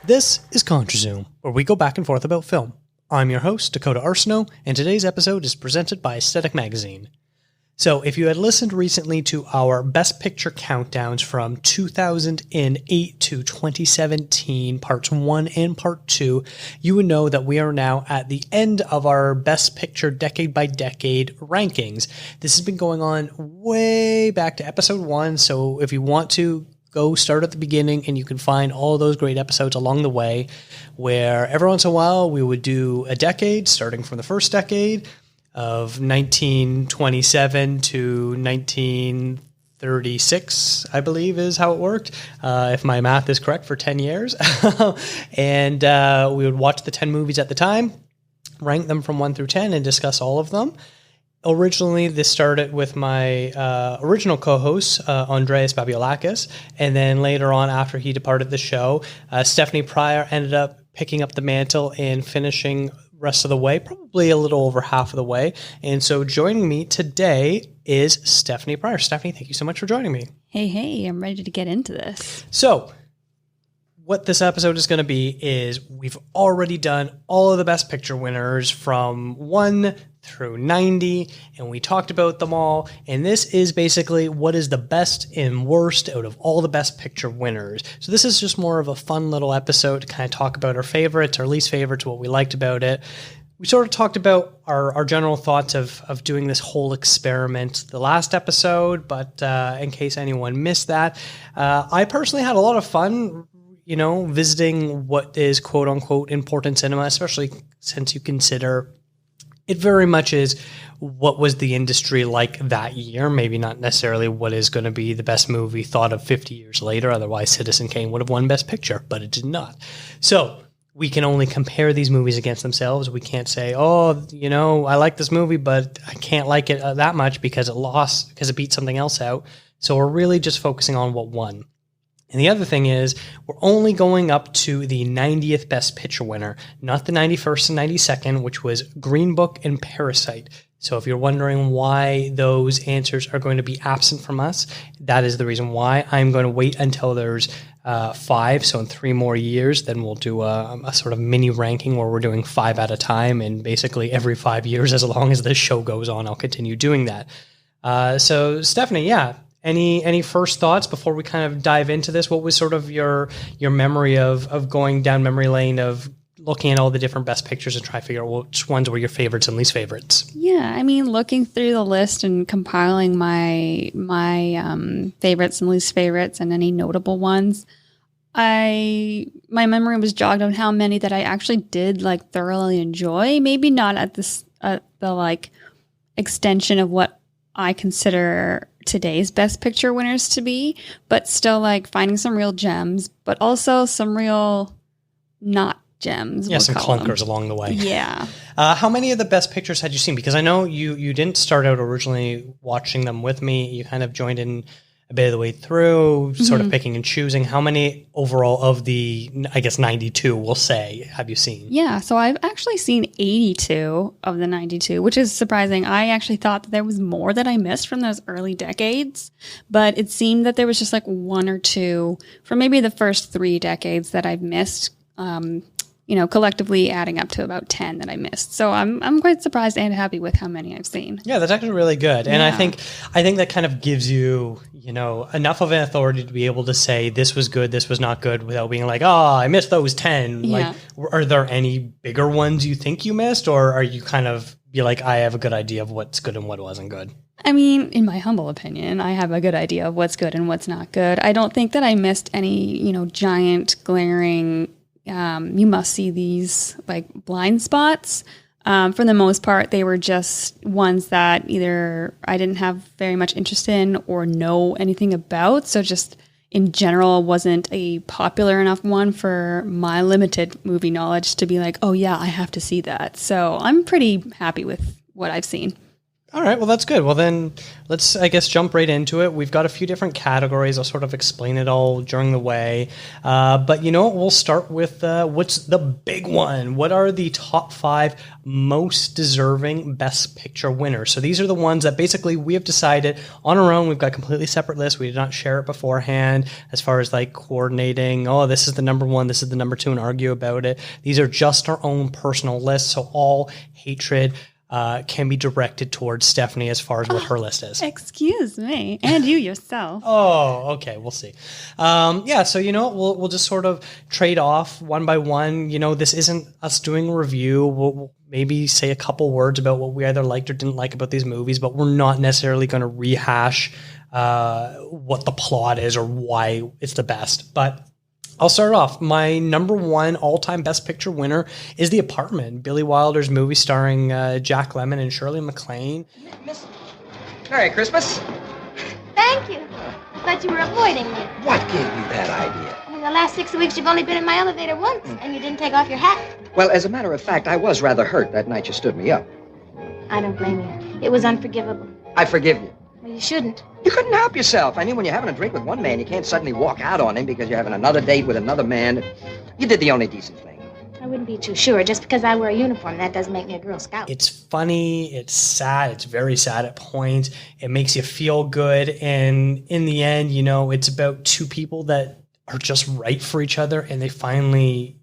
This is ContraZoom, where we go back and forth about film. I'm your host, Dakota Arsenault, and today's episode is presented by Aesthetic Magazine. So, if you had listened recently to our Best Picture countdowns from 2008 to 2017, parts 1 and part 2, you would know that we are now at the end of our Best Picture decade by decade rankings. This has been going on way back to episode 1, so if you want to, go start at the beginning and you can find all those great episodes along the way, where every once in a while we would do a decade, starting from the first decade of 1927 to 1936, I believe is how it worked, if my math is correct, for 10 years. And we would watch the 10 movies at the time, rank them from 1 through 10, and discuss all of them. Originally, this started with my original co-host, Andreas Babiolakis, and then later on, after he departed the show, Stephanie Pryor ended up picking up the mantle and finishing rest of the way, probably a little over half of the way. And so joining me today is Stephanie Pryor. Stephanie, thank you so much for joining me. Hey, I'm ready to get into this. So, what this episode is going to be is we've already done all of the Best Picture winners from 1 through 90, and we talked about them all. And this is basically what is the best and worst out of all the Best Picture winners. So this is just more of a fun little episode to kind of talk about our favorites, our least favorites, what we liked about it. We sort of talked about our general thoughts of doing this whole experiment the last episode, but in case anyone missed that, I personally had a lot of fun visiting what is quote unquote important cinema, especially since you consider it very much is what was the industry like that year, maybe not necessarily what is going to be the best movie thought of 50 years later. Otherwise, Citizen Kane would have won Best Picture, but it did not. So we can only compare these movies against themselves. We can't say, I like this movie, but I can't like it that much because it beat something else out. So we're really just focusing on what won. And the other thing is, we're only going up to the 90th Best Picture winner, not the 91st and 92nd, which was Green Book and Parasite. So if you're wondering why those answers are going to be absent from us, that is the reason why. I'm going to wait until there's 5, so in 3 more years, then we'll do a sort of mini ranking where we're doing 5 at a time, and basically every 5 years, as long as this show goes on, I'll continue doing that. So Stephanie, Any first thoughts before we kind of dive into this? What was sort of your memory of going down memory lane of looking at all the different Best Pictures and try to figure out which ones were your favorites and least favorites? Yeah, I mean, looking through the list and compiling my favorites and least favorites and any notable ones, my memory was jogged on how many that I actually did thoroughly enjoy. Maybe not at the extension of what I consider today's Best Picture winners to be, but still finding some real gems, but also some real not gems. Yeah, some clunkers along the way. Yeah. How many of the Best Pictures had you seen? Because I know you didn't start out originally watching them with me. You kind of joined in a bit of the way through, sort of picking and choosing. How many overall of the, 92, we'll say, have you seen? Yeah, so I've actually seen 82 of the 92, which is surprising. I actually thought that there was more that I missed from those early decades, but it seemed that there was just 1 or 2 from maybe the first 3 decades that I've missed, collectively adding up to about 10 that I missed. So I'm quite surprised and happy with how many I've seen. Yeah, that's actually really good. And I think that kind of gives you, enough of an authority to be able to say this was good, this was not good, without being like, I missed those 10. Yeah. Are there any bigger ones you think you missed, or are you kind of be like, I have a good idea of what's good and what wasn't good? I mean, in my humble opinion, I have a good idea of what's good and what's not good. I don't think that I missed any, giant glaring you must see these blind spots. For the most part, they were just ones that either I didn't have very much interest in or know anything about. So just in general, wasn't a popular enough one for my limited movie knowledge to be like, oh yeah, I have to see that. So I'm pretty happy with what I've seen. All right, well, that's good. Well, then let's, I guess, jump right into it. We've got a few different categories. I'll sort of explain it all during the way. But you know what? We'll start with what's the big one? What are the top 5 most deserving Best Picture winners? So these are the ones that basically we have decided on our own. We've got completely separate lists. We did not share it beforehand as far as like coordinating. Oh, this is the number 1, this is the number 2, and argue about it. These are just our own personal lists. So all hatred can be directed towards Stephanie as far as what her list is. Excuse me. And you yourself. Oh, okay. We'll see. Yeah, so you know what? We'll just sort of trade off one by one. You know, this isn't us doing a review. We'll maybe say a couple words about what we either liked or didn't like about these movies, but we're not necessarily going to rehash what the plot is or why it's the best. But I'll start off. My number 1 all-time Best Picture winner is The Apartment, Billy Wilder's movie starring Jack Lemmon and Shirley MacLaine. Miss, Merry Christmas. Thank you. I thought you were avoiding me. What gave you that idea? In the last 6 weeks, you've only been in my elevator once, and you didn't take off your hat. Well, as a matter of fact, I was rather hurt that night you stood me up. I don't blame you. It was unforgivable. I forgive you. Well, you shouldn't. You couldn't help yourself. I knew when you're having a drink with one man, you can't suddenly walk out on him because you're having another date with another man. You did the only decent thing. I wouldn't be too sure. Just because I wear a uniform, that doesn't make me a Girl Scout. It's funny. It's sad. It's very sad at points. It makes you feel good. And in the end, you know, it's about 2 people that are just right for each other, and they finally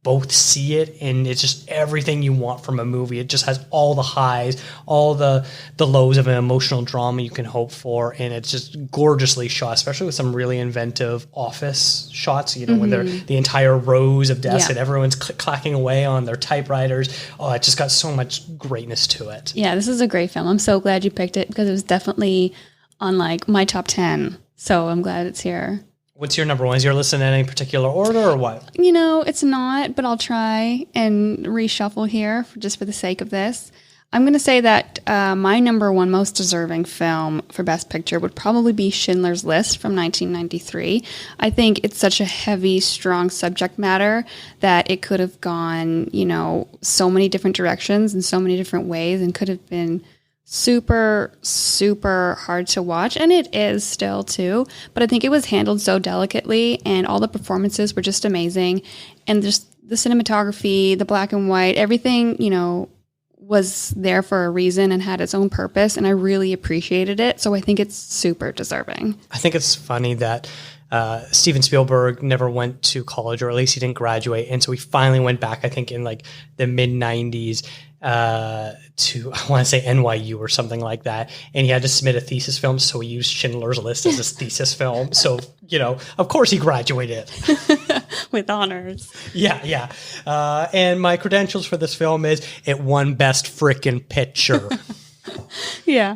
both see it, and it's just everything you want from a movie. It just has all the highs, all the lows of an emotional drama you can hope for, and it's just gorgeously shot, especially with some really inventive office shots, you know, when they're the entire rows of desks and everyone's clacking away on their typewriters. Oh, it just got so much greatness to it. Yeah, this is a great film. I'm so glad you picked it because it was definitely on like my top 10. So I'm glad it's here. What's your number 1? Is your list in any particular order or what? You know, it's not, but I'll try and reshuffle here just for the sake of this. I'm going to say that my number 1 most deserving film for Best Picture would probably be Schindler's List from 1993. I think it's such a heavy, strong subject matter that it could have gone, you know, so many different directions and so many different ways and could have been super, super hard to watch, and it is still too, but I think it was handled so delicately, and all the performances were just amazing, and just the cinematography, the black and white, everything, you know, was there for a reason and had its own purpose, and I really appreciated it, so I think it's super deserving. I think it's funny that Steven Spielberg never went to college, or at least he didn't graduate, and so he finally went back, I think in like the mid-90s, to, I want to say NYU or something like that. And he had to submit a thesis film. So he used Schindler's List as his thesis film. So, you know, of course he graduated. With honors. Yeah. And my credentials for this film is it won Best Frickin' Picture. Yeah.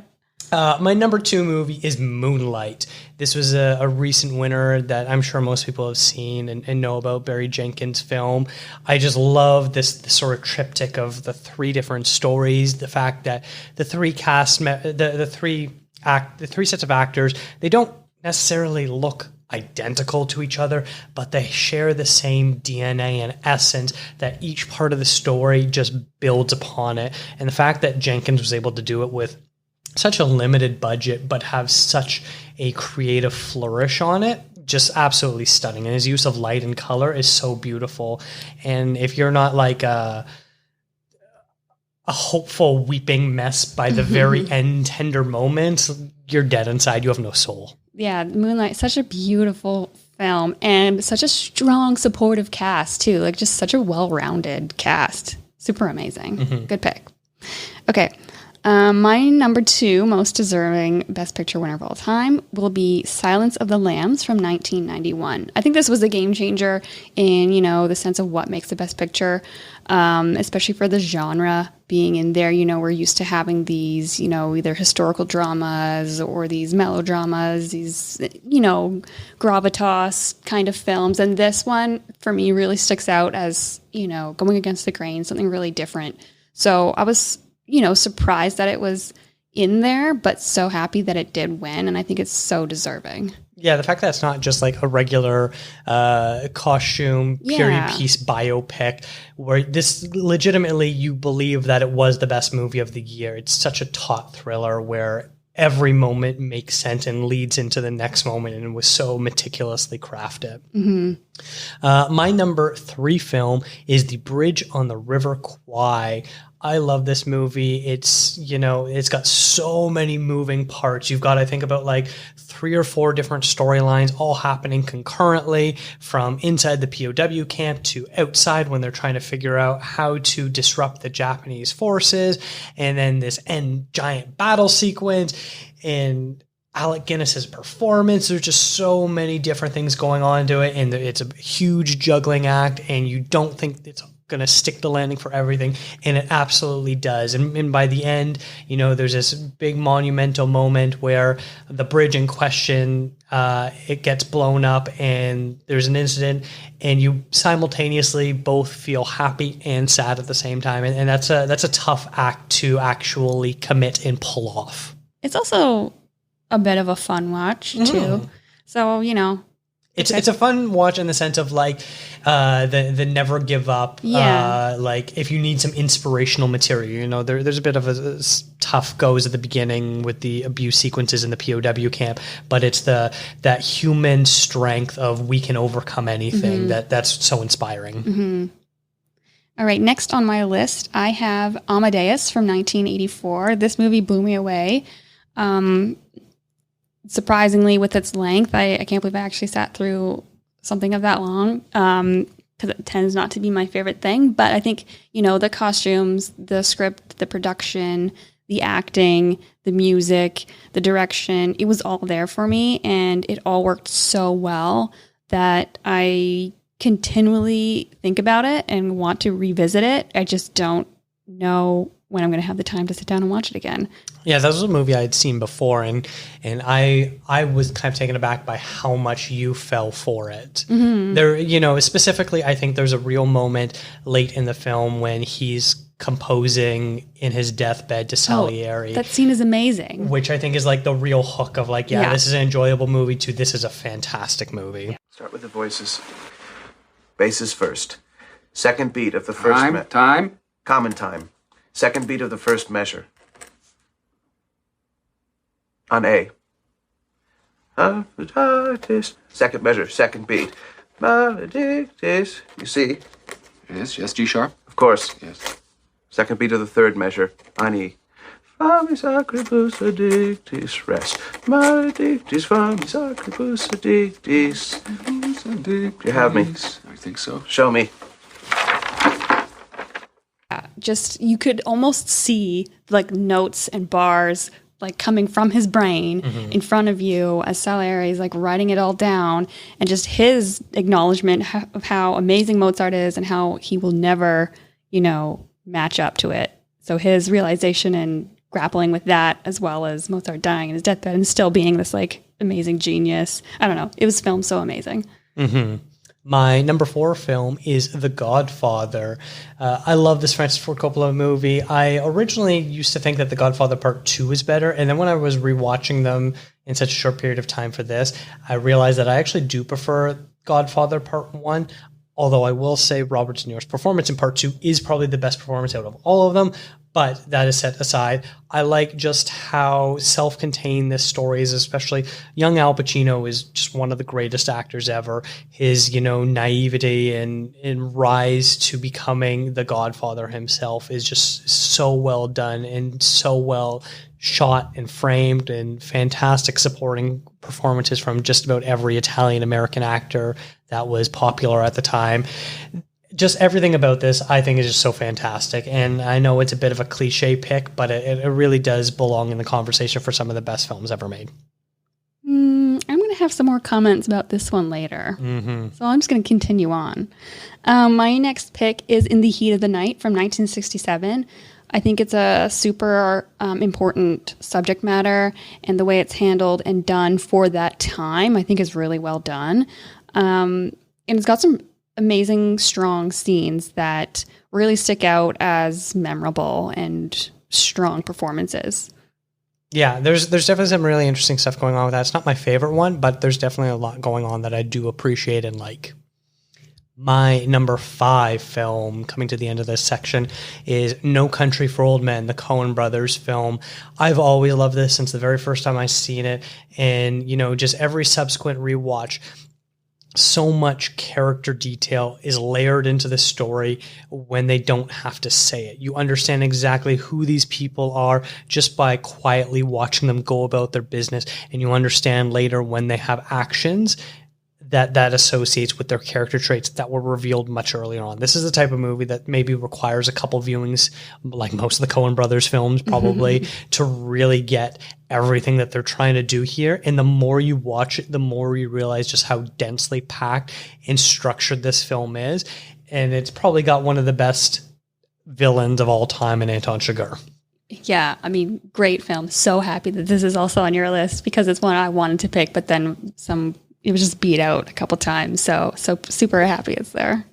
My number 2 movie is Moonlight. This was a recent winner that I'm sure most people have seen and know about, Barry Jenkins' film. I just love this sort of triptych of the 3 different stories, the fact that the 3 the 3 sets of actors, they don't necessarily look identical to each other, but they share the same DNA and essence, that each part of the story just builds upon it. And the fact that Jenkins was able to do it with such a limited budget, but have such a creative flourish on it, just absolutely stunning. And his use of light and color is so beautiful. And if you're not like a hopeful weeping mess by the very end, tender moments, you're dead inside. You have no soul. Yeah, Moonlight, such a beautiful film and such a strong, supportive cast too. Like just such a well-rounded cast. Super amazing. Good pick. Okay. My number 2 most deserving Best Picture winner of all time will be Silence of the Lambs from 1991. I think this was a game changer in, you know, the sense of what makes the Best Picture, especially for the genre being in there. You know, we're used to having these, you know, either historical dramas or these melodramas, these, you know, gravitas kind of films. And this one, for me, really sticks out as, you know, going against the grain, something really different. So I was, you know, surprised that it was in there, but so happy that it did win. And I think it's so deserving. Yeah, the fact that it's not just like a regular costume period piece biopic, where this legitimately you believe that it was the best movie of the year. It's such a taut thriller where every moment makes sense and leads into the next moment, and it was so meticulously crafted. My number 3 film is The Bridge on the River Kwai. I love this movie. It's, it's got so many moving parts. You've got to think about like 3 or 4 different storylines all happening concurrently, from inside the POW camp to outside when they're trying to figure out how to disrupt the Japanese forces. And then this end giant battle sequence and Alec Guinness's performance. There's just so many different things going on to it. And it's a huge juggling act, and you don't think it's going to stick the landing for everything, and it absolutely does. And by the end, there's this big monumental moment where the bridge in question, it gets blown up and there's an incident, and you simultaneously both feel happy and sad at the same time. And that's a tough act to actually commit and pull off. It's also a bit of a fun watch too. So, It's a fun watch in the sense of like the never give up. Like if you need some inspirational material, there's a bit of a tough goes at the beginning with the abuse sequences in the POW camp, but it's that human strength of we can overcome anything that's so inspiring. All right, next on my list, I have Amadeus from 1984. This movie blew me away. Surprisingly, with its length, I can't believe I actually sat through something of that long, because it tends not to be my favorite thing. But I think, the costumes, the script, the production, the acting, the music, the direction, it was all there for me, and it all worked so well that I continually think about it and want to revisit it. I just don't know when I'm going to have the time to sit down and watch it again. Yeah, that was a movie I had seen before, and I was kind of taken aback by how much you fell for it. There, specifically, I think there's a real moment late in the film when he's composing in his deathbed to Salieri. That scene is amazing. Which I think is like the real hook of like, this is an enjoyable movie to this is a fantastic movie. Start with the voices. Basses first. Second beat of the first time. Common time. Second beat of the first measure. On A. Second measure, second beat. You see? Yes, G sharp. Of course. Yes. Second beat of the third measure, on E. Famis acribus addictis rest. Maledictis famis acribus addictis. You have me. I think so. Show me. Just, you could almost see like notes and bars like coming from his brain in front of you as Salieri is like writing it all down, and just his acknowledgement of how amazing Mozart is and how he will never, match up to it. So his realization and grappling with that, as well as Mozart dying in his deathbed and still being this like amazing genius. I don't know. It was filmed so amazing. My number 4 film is The Godfather. I love this Francis Ford Coppola movie. I originally used to think that The Godfather Part 2 was better, and then when I was rewatching them in such a short period of time for this, I realized that I actually do prefer Godfather Part 1, although I will say Robert De Niro's performance in Part 2 is probably the best performance out of all of them. But that is set aside. I like just how self-contained this story is, especially young Al Pacino is just one of the greatest actors ever. His, naivety and rise to becoming the Godfather himself is just so well done and so well shot and framed, and fantastic supporting performances from just about every Italian-American actor that was popular at the time. Just everything about this, I think, is just so fantastic. And I know it's a bit of a cliche pick, but it really does belong in the conversation for some of the best films ever made. I'm going to have some more comments about this one later. So I'm just going to continue on. My next pick is In the Heat of the Night from 1967. I think it's a super important subject matter, and the way it's handled and done for that time, I think is really well done. And it's got some amazing, strong scenes that really stick out as memorable and strong performances. Yeah, there's definitely some really interesting stuff going on with that. It's not my favorite one, but there's definitely a lot going on that I do appreciate and like. My number 5 film, coming to the end of this section, is No Country for Old Men, the Coen brothers film. I've always loved this since the very first time I seen it, and just every subsequent rewatch. So much character detail is layered into the story when they don't have to say it. You understand exactly who these people are just by quietly watching them go about their business, and you understand later when they have actions that associates with their character traits that were revealed much earlier on. This is the type of movie that maybe requires a couple viewings, like most of the Coen brothers films probably, to really get everything that they're trying to do here. And the more you watch it, the more you realize just how densely packed and structured this film is. And it's probably got one of the best villains of all time in Anton Chigurh. Yeah, I mean, great film. So happy that this is also on your list because it's one I wanted to pick, but then it was just beat out a couple times. So super happy it's there.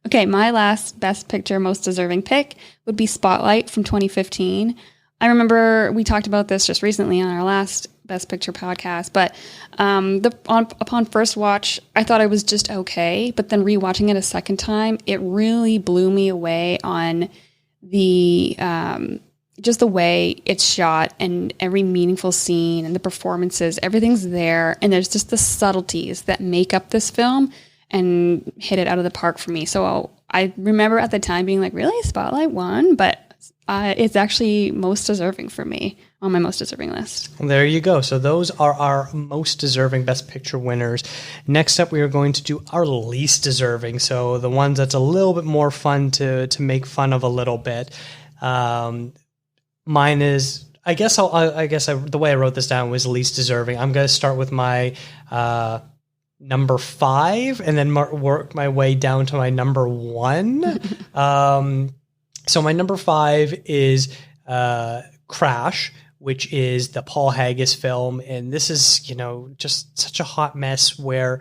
Okay, my last Best Picture Most Deserving pick would be Spotlight from 2015. I remember we talked about this just recently on our last Best Picture podcast, but upon first watch, I thought it was just okay, but then rewatching it a second time, it really blew me away on the just the way it's shot and every meaningful scene and the performances, everything's there. And there's just the subtleties that make up this film and hit it out of the park for me. So I remember at the time being like, really? Spotlight won? But it's actually most deserving for me on my most deserving list. There you go. So those are our most deserving Best Picture winners. Next up, we are going to do our least deserving. So the ones that's a little bit more fun to make fun of a little bit. Mine is, the way I wrote this down was least deserving. I'm going to start with my number 5 and then work my way down to my number 1. So my number 5 is Crash, which is the Paul Haggis film. And this is, just such a hot mess where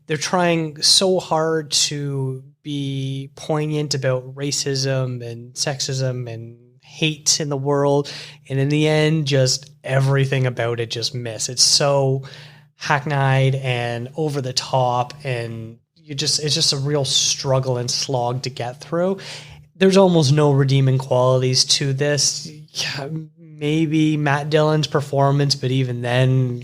they're trying so hard to be poignant about racism and sexism and hate in the world, and in the end just everything about it just miss. It's so hackneyed and over the top, and it's just a real struggle and slog to get through. There's almost no redeeming qualities to this. Maybe Matt Dillon's performance, but even then,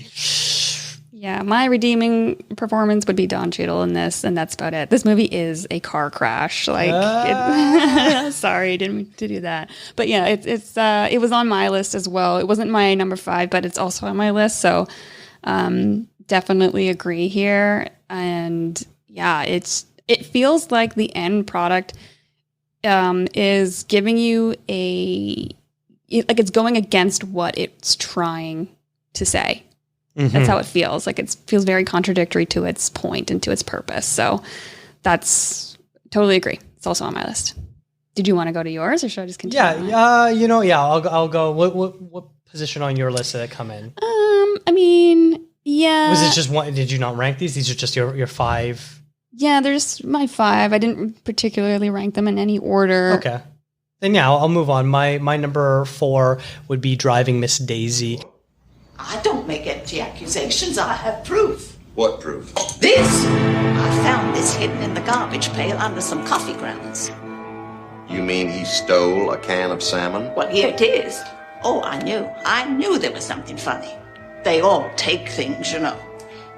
yeah, my redeeming performance would be Don Cheadle in this, and that's about it. This movie is a car crash. Sorry, didn't mean to do that. But yeah, it was on my list as well. It wasn't my number 5, but it's also on my list. So definitely agree here. And yeah, it feels like the end product is giving you it's going against what it's trying to say. Mm-hmm. That's how it feels. Like it feels very contradictory to its point and to its purpose. So that's totally agree. It's also on my list. Did you want to go to yours or should I just continue? Yeah, I'll go. What position on your list did it come in? I mean, yeah. Was it just one? Did you not rank these? These are just your 5. Yeah, there's my 5. I didn't particularly rank them in any order. Okay. Then yeah, I'll move on. My number 4 would be Driving Miss Daisy. I don't make empty accusations. I have proof. What proof? This! I found this hidden in the garbage pail under some coffee grounds. You mean he stole a can of salmon? Well, here it is. Oh, I knew there was something funny. They all take things,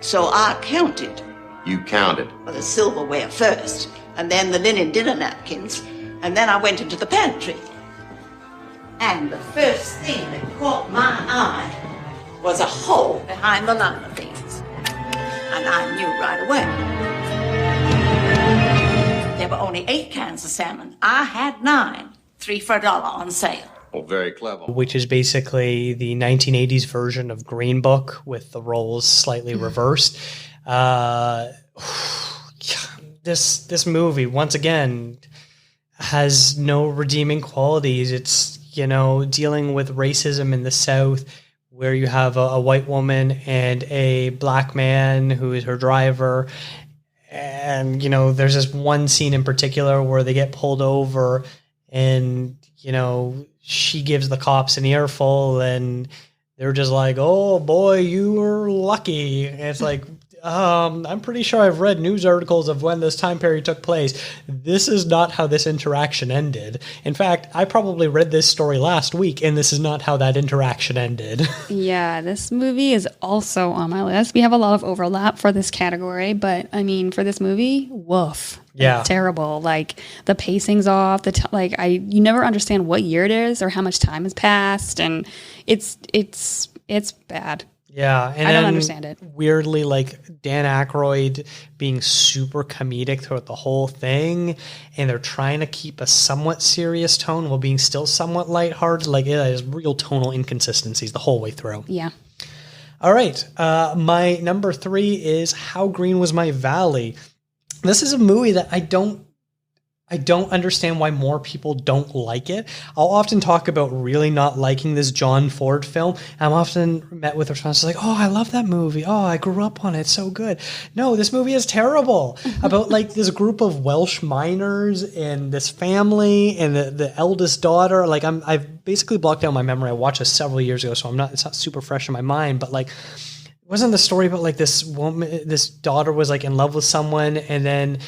So I counted. You counted? Well, the silverware first, and then the linen dinner napkins, and then I went into the pantry. And the first thing that caught my eye was a hole behind the liner things. And I knew right away. There were only 8 cans of salmon. I had 9, 3 for $1 on sale. Oh, very clever. Which is basically the 1980s version of Green Book with the roles slightly reversed. This movie, once again, has no redeeming qualities. It's, dealing with racism in the South, where you have a white woman and a black man who is her driver. And, there's this one scene in particular where they get pulled over and, she gives the cops an earful and They're just like, oh boy, you were lucky. And it's like, I'm pretty sure I've read news articles of when this time period took place. This is not how this interaction ended. In fact, I probably read this story last week, and this is not how that interaction ended. Yeah, this movie is also on my list. We have a lot of overlap for this category, but I mean, for this movie, woof. Yeah. It's terrible. Like the pacing's off. You never understand what year it is or how much time has passed, and it's bad. Yeah, and I don't understand it. Weirdly, like Dan Aykroyd being super comedic throughout the whole thing, and they're trying to keep a somewhat serious tone while being still somewhat lighthearted. Like, it is real tonal inconsistencies the whole way through. Yeah. All right, my number 3 is How Green Was My Valley. This is a movie that I don't understand why more people don't like it. I'll often talk about really not liking this John Ford film. I'm often met with responses like, oh, I love that movie. Oh, I grew up on it. It's so good. No, this movie is terrible. About like this group of Welsh miners and this family and the eldest daughter. Like I've basically blocked out my memory. I watched this several years ago, so it's not super fresh in my mind, but like, wasn't the story about like this woman, this daughter was like in love with someone, and then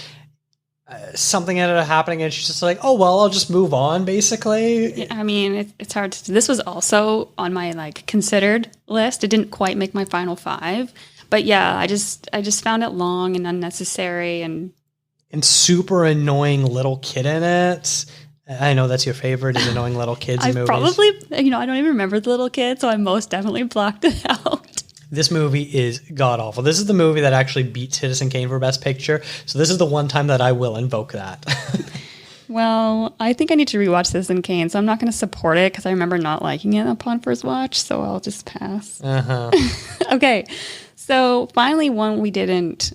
something ended up happening, and she's just like, oh, well, I'll just move on, basically. I mean, it's hard to. This was also on my like considered list. It didn't quite make my final 5, but yeah, I just found it long and unnecessary and super annoying little kid in it. I know that's your favorite, is annoying little kids in movies. Probably, I don't even remember the little kid, so I most definitely blocked it out. This movie is god-awful. This is the movie that actually beat Citizen Kane for Best Picture, so this is the one time that I will invoke that. Well, I think I need to rewatch Citizen Kane, so I'm not going to support it because I remember not liking it upon first watch, so I'll just pass. Okay, so finally one we didn't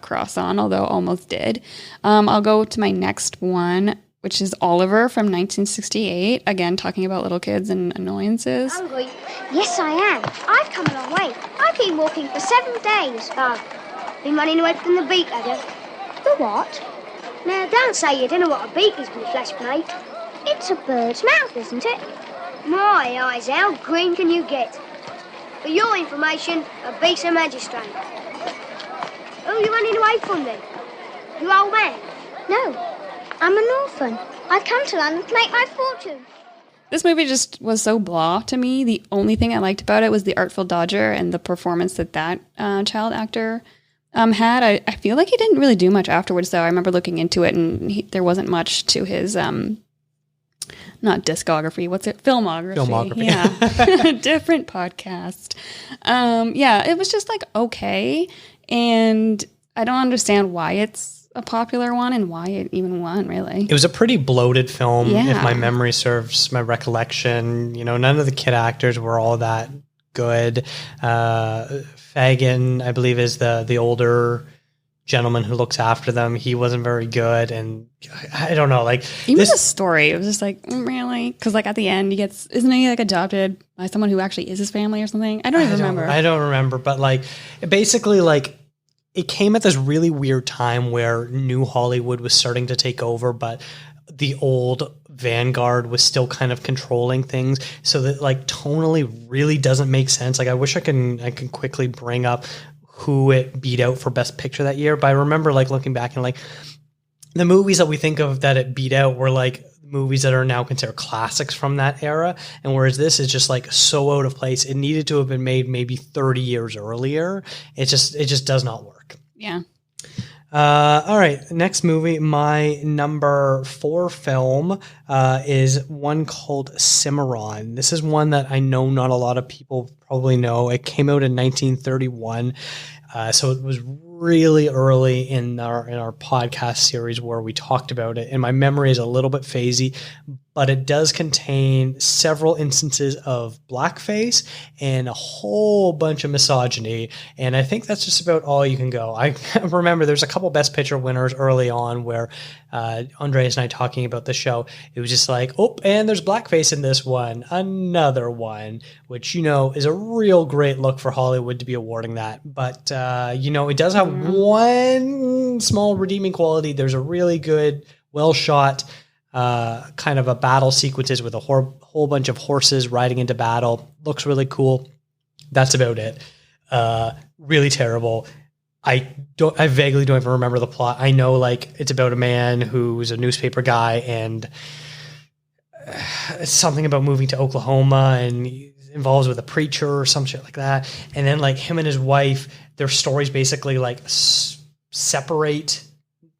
cross on, although almost did. I'll go to my next one, which is Oliver from 1968. Again, talking about little kids and annoyances. Hungry? Yes, I am. I've come a long way. I've been walking for 7 days. Been running away from the beak, have you? The what? Now, don't say you don't know what a beak is, my flesh plate. It's a bird's mouth, isn't it? My eyes, how green can you get? For your information, a beak's a magistrate. Who are you running away from, then? You old man? No. I'm an orphan. I've come to London to make my fortune. This movie just was so blah to me. The only thing I liked about it was the Artful Dodger and the performance that child actor had. I feel like he didn't really do much afterwards, though. I remember looking into it, and there wasn't much to his, not discography, what's it? Filmography. Yeah. Different podcast. Yeah, it was just like, okay. And I don't understand why it's a popular one and why it even won, really. It was a pretty bloated film, if my memory serves my recollection. None of the kid actors were all that good. Fagin, I believe, is the older gentleman who looks after them. He wasn't very good, and I don't know, like even the story, it was just like, really? Because like at the end, isn't he like adopted by someone who actually is his family or something? I don't remember. I don't remember, but like basically, like, it came at this really weird time where New Hollywood was starting to take over, but the old vanguard was still kind of controlling things. So that like tonally really doesn't make sense. Like I wish I can quickly bring up who it beat out for Best Picture that year. But I remember like looking back and like the movies that we think of that it beat out were like movies that are now considered classics from that era. And whereas this is just like so out of place, it needed to have been made maybe 30 years earlier. It just does not work. Yeah. All right. Next movie, my number 4 film is one called Cimarron. This is one that I know not a lot of people probably know. It came out in 1931. So it was really early in our podcast series where we talked about it. And my memory is a little bit phasey, but it does contain several instances of blackface and a whole bunch of misogyny. And I think that's just about all you can go. I remember there's a couple Best Picture winners early on where Andreas and I talking about the show, it was just like, oh, and there's blackface in this one, another one, which, is a real great look for Hollywood to be awarding that. But, it does have one small redeeming quality. There's a really good, well shot kind of a battle sequences with a whole bunch of horses riding into battle. Looks really cool. That's about it. Really terrible. I vaguely don't even remember the plot. I know like it's about a man who's a newspaper guy and it's something about moving to Oklahoma and he's involved with a preacher or some shit like that. And then like him and his wife, their stories basically like separate.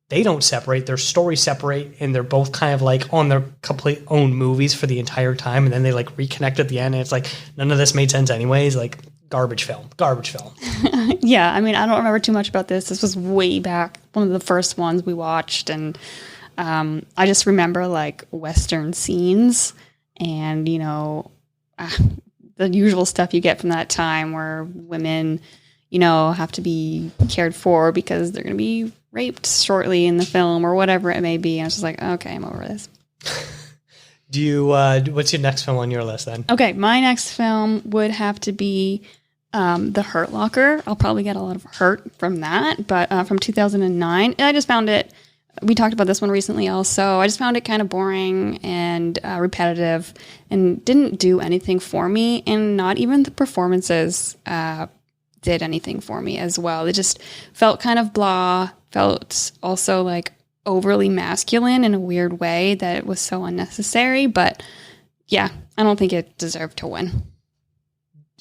They don't separate, their stories separate, and they're both kind of like on their complete own movies for the entire time. And then they like reconnect at the end and it's like, none of this made sense anyways. Like garbage film. Yeah. I mean, I don't remember too much about this. This was way back. One of the first ones we watched. And I just remember like Western scenes and, you know, the usual stuff you get from that time where women, you know, have to be cared for because they're going to be raped shortly in the film or whatever it may be. I was just like, okay, I'm over this. Do you, what's your next film on your list then? Okay, my next film would have to be The Hurt Locker. I'll probably get a lot of hurt from that, but from 2009. I just found it, we talked about this one recently also. I just found it kind of boring and repetitive and didn't do anything for me. And not even the performances did anything for me as well. It just felt kind of blah, felt also like overly masculine in a weird way that it was so unnecessary. But yeah, I don't think it deserved to win.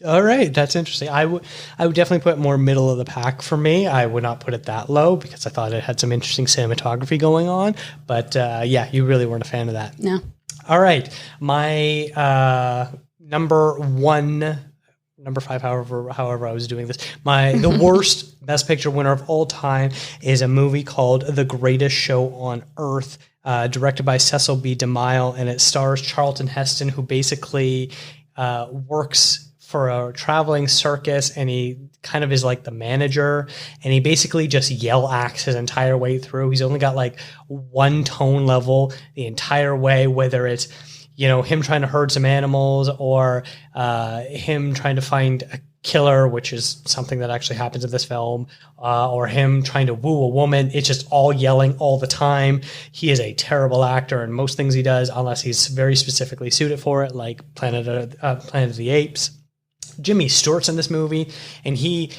All right, that's interesting. I would definitely put it more middle of the pack for me. I would not put it that low because I thought it had some interesting cinematography going on. But yeah, you really weren't a fan of that. No. All right, my number five, however I was doing this. The worst Best Picture winner of all time is a movie called The Greatest Show on Earth, directed by Cecil B. DeMille, and it stars Charlton Heston, who basically works for a traveling circus, and he kind of is like the manager, and he basically just yell acts his entire way through. He's only got like one tone level the entire way, whether it's, you know, him trying to herd some animals or him trying to find a killer, which is something that actually happens in this film, or him trying to woo a woman. It's just all yelling all the time. He is a terrible actor in most things he does, unless he's very specifically suited for it, like Planet of the Apes. Jimmy Stewart's in this movie, and he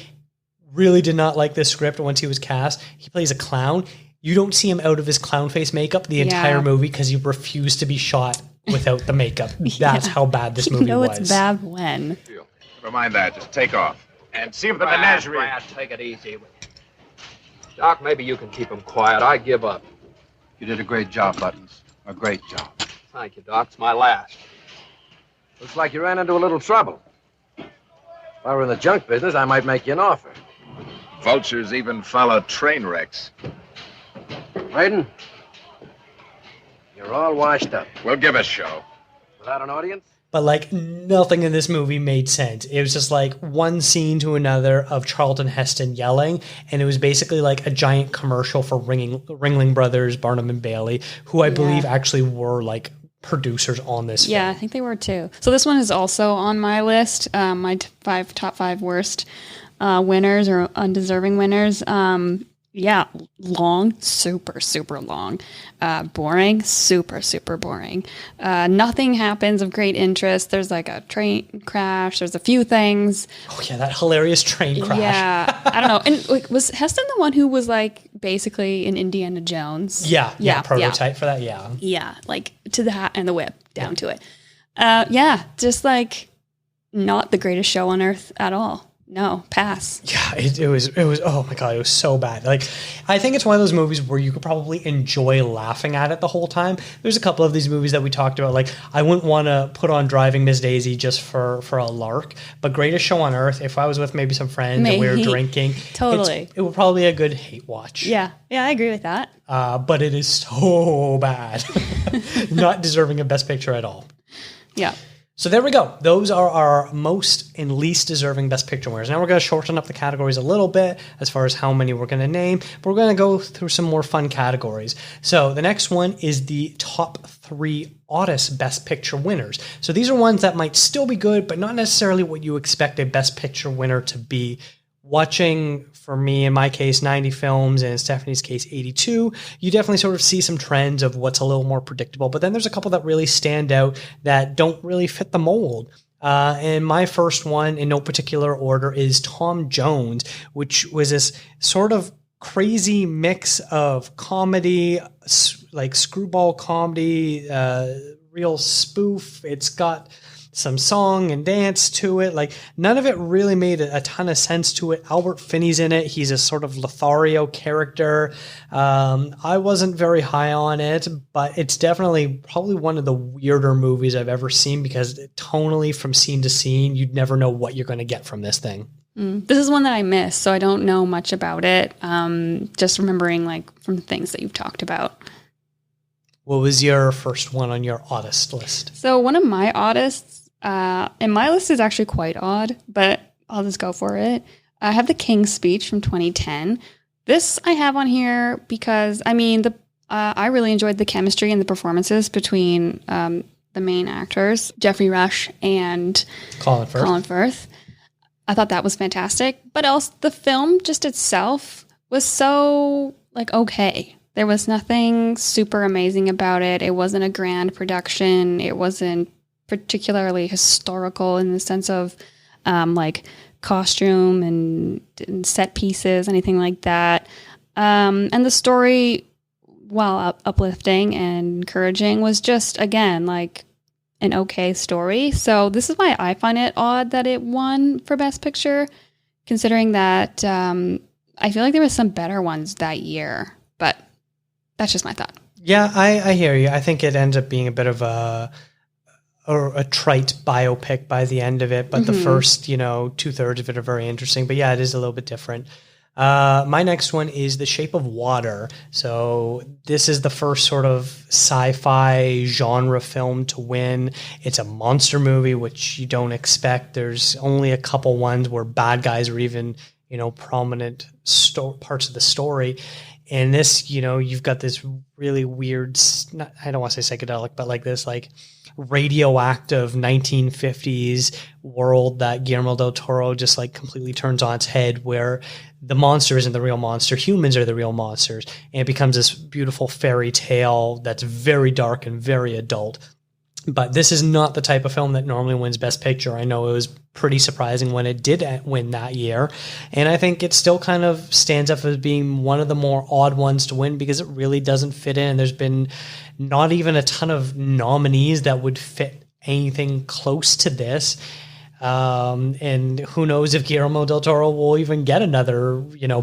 really did not like this script once he was cast. He plays a clown. You don't see him out of his clown face makeup the entire movie because he refused to be shot without the makeup. That's how bad this movie was. It's bad when. Never mind that. Just take off. And see him at the menagerie. Brad, take it easy. Doc, maybe you can keep him quiet. I give up. You did a great job, Buttons. A great job. Thank you, Doc. It's my last. Looks like you ran into a little trouble. If I were in the junk business, I might make you an offer. Vultures even follow train wrecks. Hayden, you're all washed up. We'll give a show. Without an audience? But like nothing in this movie made sense. It was just like one scene to another of Charlton Heston yelling, and it was basically like a giant commercial for Ringling Brothers, Barnum and Bailey, who I believe actually were like producers on this Yeah, film. I think they were too. So this one is also on my list, my top five worst winners or undeserving winners. Yeah, long, super, super long. Boring, super, super boring. Nothing happens of great interest. There's like a train crash. There's a few things. Oh yeah, that hilarious train crash. Yeah, I don't know. And like, was Heston the one who was like basically an Indiana Jones? Yeah, prototype for that, yeah. Yeah, like to the hat and the whip, down to it. Yeah, just like not the greatest show on earth at all. No, pass. Yeah, it was, oh my God, it was so bad. Like, I think it's one of those movies where you could probably enjoy laughing at it the whole time. There's a couple of these movies that we talked about. Like, I wouldn't want to put on Driving Miss Daisy just for a lark, but Greatest Show on Earth, if I was with maybe some friends and we were drinking, totally, it would probably be a good hate watch. Yeah, I agree with that. But it is so bad. Not deserving of Best Picture at all. Yeah. So there we go. Those are our most and least deserving Best Picture winners. Now we're going to shorten up the categories a little bit as far as how many we're going to name, but we're going to go through some more fun categories. So the next one is the top 3 oddest Best Picture winners. So these are ones that might still be good, but not necessarily what you expect a Best Picture winner to be watching, for me, in my case, 90 films, and in Stephanie's case, 82, you definitely sort of see some trends of what's a little more predictable. But then there's a couple that really stand out that don't really fit the mold. And my first one, in no particular order, is Tom Jones, which was this sort of crazy mix of comedy, like screwball comedy, real spoof. It's got some song and dance to it. Like, none of it really made a ton of sense to it. Albert Finney's in it. He's a sort of Lothario character. I wasn't very high on it, but it's definitely probably one of the weirder movies I've ever seen, because tonally, from scene to scene, you'd never know what you're going to get from this thing. This is one that I missed, so I don't know much about it. Just remembering, like, from the things that you've talked about. What was your first one on your oddest list? So one of my oddests, and my list is actually quite odd, but I'll just go for it. I have The King's Speech from 2010. This I have on here because, I mean, I really enjoyed the chemistry and the performances between the main actors, Geoffrey Rush and Colin Firth. I thought that was fantastic, but also the film just itself was so, like, okay. There was nothing super amazing about it. It wasn't a grand production. It wasn't particularly historical in the sense of like costume and set pieces, anything like that. And the story, while uplifting and encouraging, was just, again, like an okay story. So this is why I find it odd that it won for Best Picture, considering that I feel like there was some better ones that year, but that's just my thought. Yeah, I hear you. I think it ends up being a bit of a trite biopic by the end of it, but the first, 2/3 of it are very interesting. But yeah, it is a little bit different. My next one is The Shape of Water. So this is the first sort of sci-fi genre film to win. It's a monster movie, which you don't expect. There's only a couple ones where bad guys are even, prominent parts of the story. And this, you've got this really weird, I don't want to say psychedelic, but like this, like radioactive 1950s world that Guillermo del Toro just like completely turns on its head, where the monster isn't the real monster, humans are the real monsters. And it becomes this beautiful fairy tale that's very dark and very adult. But this is not the type of film that normally wins Best Picture. I know it was pretty surprising when it did win that year. And I think it still kind of stands up as being one of the more odd ones to win, because it really doesn't fit in. There's been not even a ton of nominees that would fit anything close to this. And who knows if Guillermo del Toro will even get another,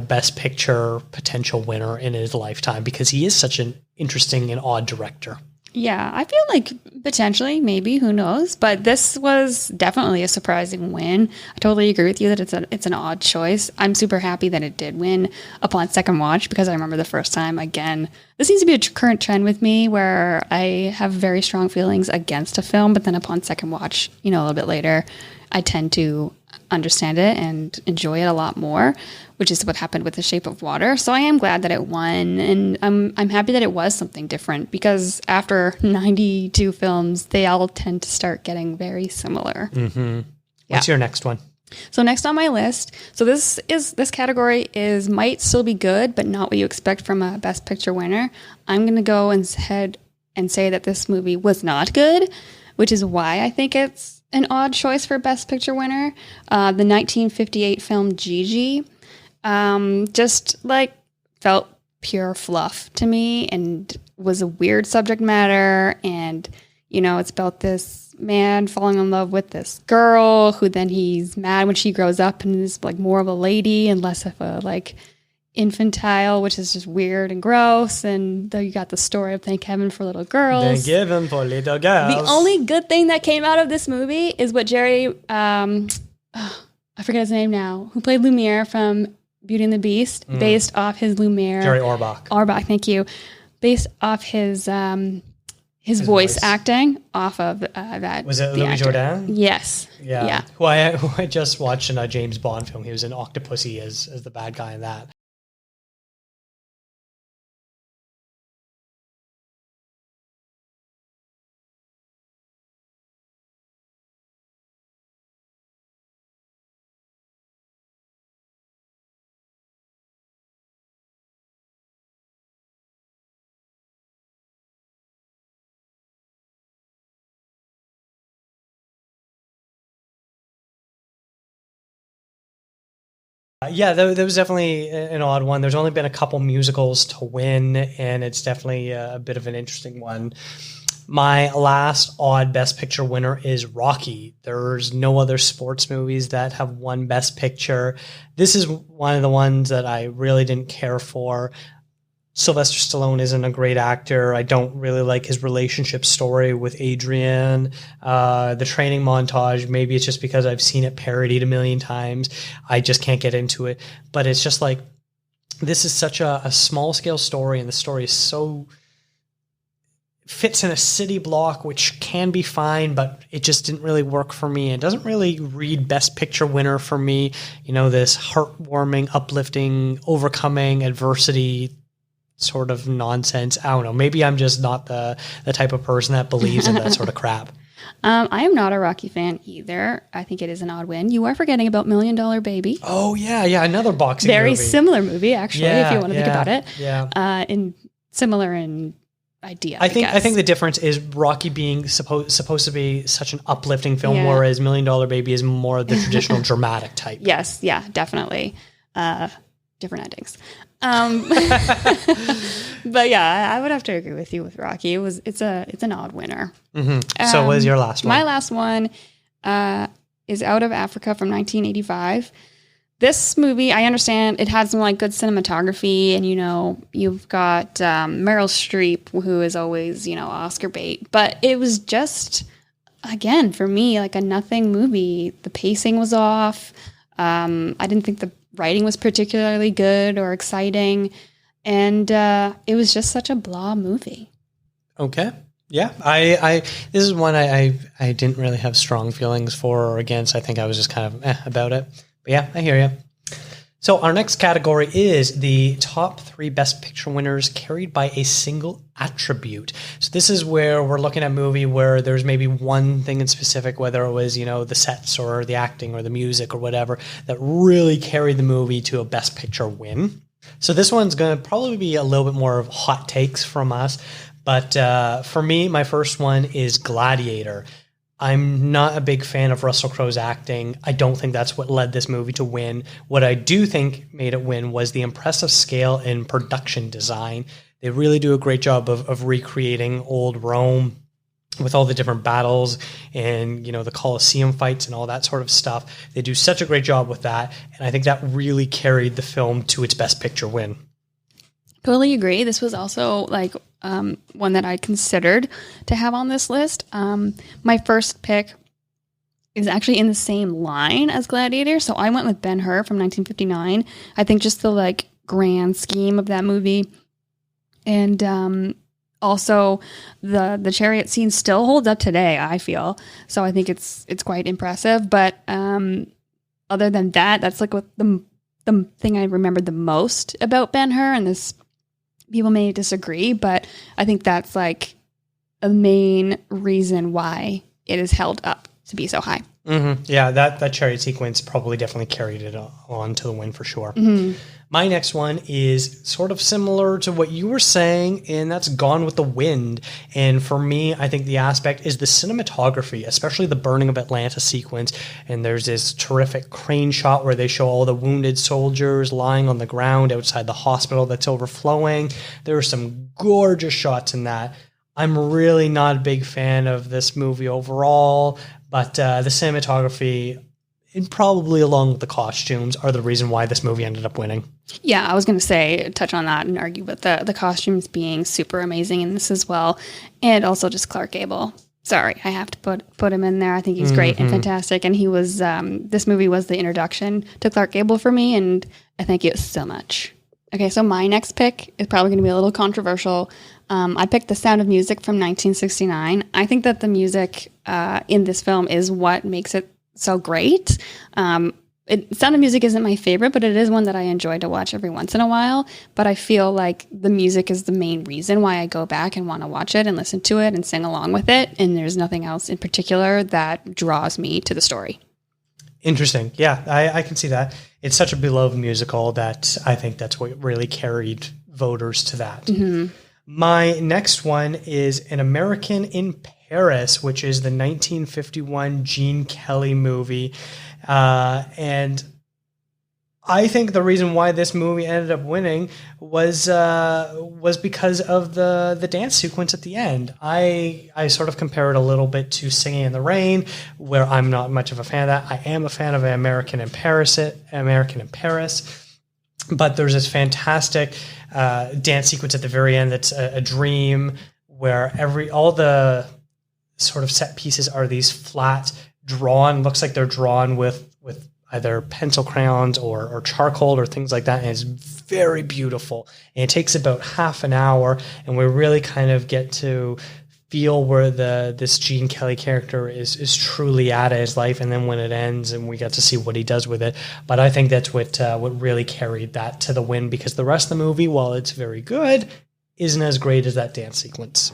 Best Picture potential winner in his lifetime, because he is such an interesting and odd director. Yeah, I feel like potentially, maybe, who knows? But this was definitely a surprising win. I totally agree with you that it's an odd choice. I'm super happy that it did win upon second watch, because I remember the first time, again, this seems to be a current trend with me where I have very strong feelings against a film, but then upon second watch, a little bit later, I tend to understand it and enjoy it a lot more, which is what happened with The Shape of Water. So I am glad that it won, and I'm happy that it was something different, because after 92 films, they all tend to start getting very similar. Mm-hmm. What's your next one? So next on my list, so this category might still be good, but not what you expect from a Best Picture winner. I'm going to go ahead and say that this movie was not good, which is why I think it's an odd choice for Best Picture winner. The 1958 film Gigi just like felt pure fluff to me, and was a weird subject matter. And, it's about this man falling in love with this girl who then he's mad when she grows up and is like more of a lady and less of a like infantile, which is just weird and gross. And then you got the story of Thank Heaven for Little Girls. Thank Heaven for Little Girls. The only good thing that came out of this movie is what Jerry, I forget his name now, who played Lumiere from Beauty and the Beast, based off his Lumiere. Jerry Orbach. Orbach, thank you. Based off his voice acting off of that. Was it Louis Jourdan? Yes. Yeah. Who I just watched in a James Bond film. He was in Octopussy as the bad guy in that. Yeah, that was definitely an odd one. There's only been a couple musicals to win, and it's definitely a bit of an interesting one. My last odd Best Picture winner is Rocky. There's no other sports movies that have won Best Picture. This is one of the ones that I really didn't care for. Sylvester Stallone isn't a great actor. I don't really like his relationship story with Adrian. The training montage, maybe it's just because I've seen it parodied a million times. I just can't get into it. But it's just like, this is such a small scale story, and the story is so fits in a city block, which can be fine, but it just didn't really work for me. It doesn't really read Best Picture winner for me. You know, this heartwarming, uplifting, overcoming adversity sort of nonsense. I don't know. Maybe I'm just not the type of person that believes in that sort of crap. I am not a Rocky fan either. I think it is an odd win. You are forgetting about $1 Million Baby. Oh, yeah. Another boxing Very movie. similar movie, actually, if you want to think about it. Yeah. Similar in idea. I think the difference is Rocky being supposed to be such an uplifting film, whereas $1 Million Baby is more the traditional dramatic type. Yes, yeah, definitely. Different endings. But yeah, I would have to agree with you with Rocky. It's an odd winner. Mm-hmm. So what is your last one? My last one is Out of Africa from 1985. This movie, I understand it had some like good cinematography, and you've got Meryl Streep, who is always Oscar bait, but it was just, again, for me, like a nothing movie. The pacing was off. I didn't think the writing was particularly good or exciting, and it was just such a blah movie. Okay. Yeah, I this is one I didn't really have strong feelings for or against. I think I was just kind of about it. But yeah, I hear you. So our next category is the top 3 Best Picture winners carried by a single attribute. So this is where we're looking at a movie where there's maybe one thing in specific, whether it was, the sets or the acting or the music or whatever, that really carried the movie to a Best Picture win. So this one's going to probably be a little bit more of hot takes from us. But for me, my first one is Gladiator. I'm not a big fan of Russell Crowe's acting. I don't think that's what led this movie to win. What I do think made it win was the impressive scale and production design. They really do a great job of recreating old Rome with all the different battles and, the Colosseum fights and all that sort of stuff. They do such a great job with that. And I think that really carried the film to its Best Picture win. Totally agree. This was also one that I considered to have on this list. My first pick is actually in the same line as Gladiator, so I went with Ben-Hur from 1959. I think just the grand scheme of that movie, and also the chariot scene still holds up today, I feel. So I think it's quite impressive. But other than that, that's what the thing I remembered the most about Ben-Hur, and this. People may disagree, but I think that's a main reason why it is held up to be so high. Mm-hmm. Yeah, that chariot sequence probably definitely carried it on to the win for sure. Mm-hmm. My next one is sort of similar to what you were saying, and that's Gone with the Wind. And for me, I think the aspect is the cinematography, especially the burning of Atlanta sequence. And there's this terrific crane shot where they show all the wounded soldiers lying on the ground outside the hospital that's overflowing. There are some gorgeous shots in that. I'm really not a big fan of this movie overall, but the cinematography, and probably along with the costumes, are the reason why this movie ended up winning. Yeah, I was going to touch on that and argue with the costumes being super amazing in this as well. And also just Clark Gable. Sorry, I have to put him in there. I think he's great and fantastic. And he was, this movie was the introduction to Clark Gable for me, and I thank you so much. Okay, so my next pick is probably going to be a little controversial. I picked The Sound of Music from 1969. I think that the music in this film is what makes it so great. Sound of Music isn't my favorite, but it is one that I enjoy to watch every once in a while. But I feel like the music is the main reason why I go back and want to watch it and listen to it and sing along with it. And there's nothing else in particular that draws me to the story. Interesting. Yeah, I can see that. It's such a beloved musical that I think that's what really carried voters to that. Mm-hmm. My next one is An American in Paris, which is the 1951 Gene Kelly movie. And I think the reason why this movie ended up winning was because of the dance sequence at the end. I sort of compare it a little bit to Singing in the Rain, where I'm not much of a fan of that. I am a fan of American in Paris, but there's this fantastic dance sequence at the very end that's a dream, where all the sort of set pieces are these flat drawn, looks like they're drawn with either pencil crayons or charcoal or things like that. And it's very beautiful. And it takes about half an hour. And we really kind of get to feel where this Gene Kelly character is truly at in his life. And then when it ends and we get to see what he does with it. But I think that's what really carried that to the win, because the rest of the movie, while it's very good, isn't as great as that dance sequence.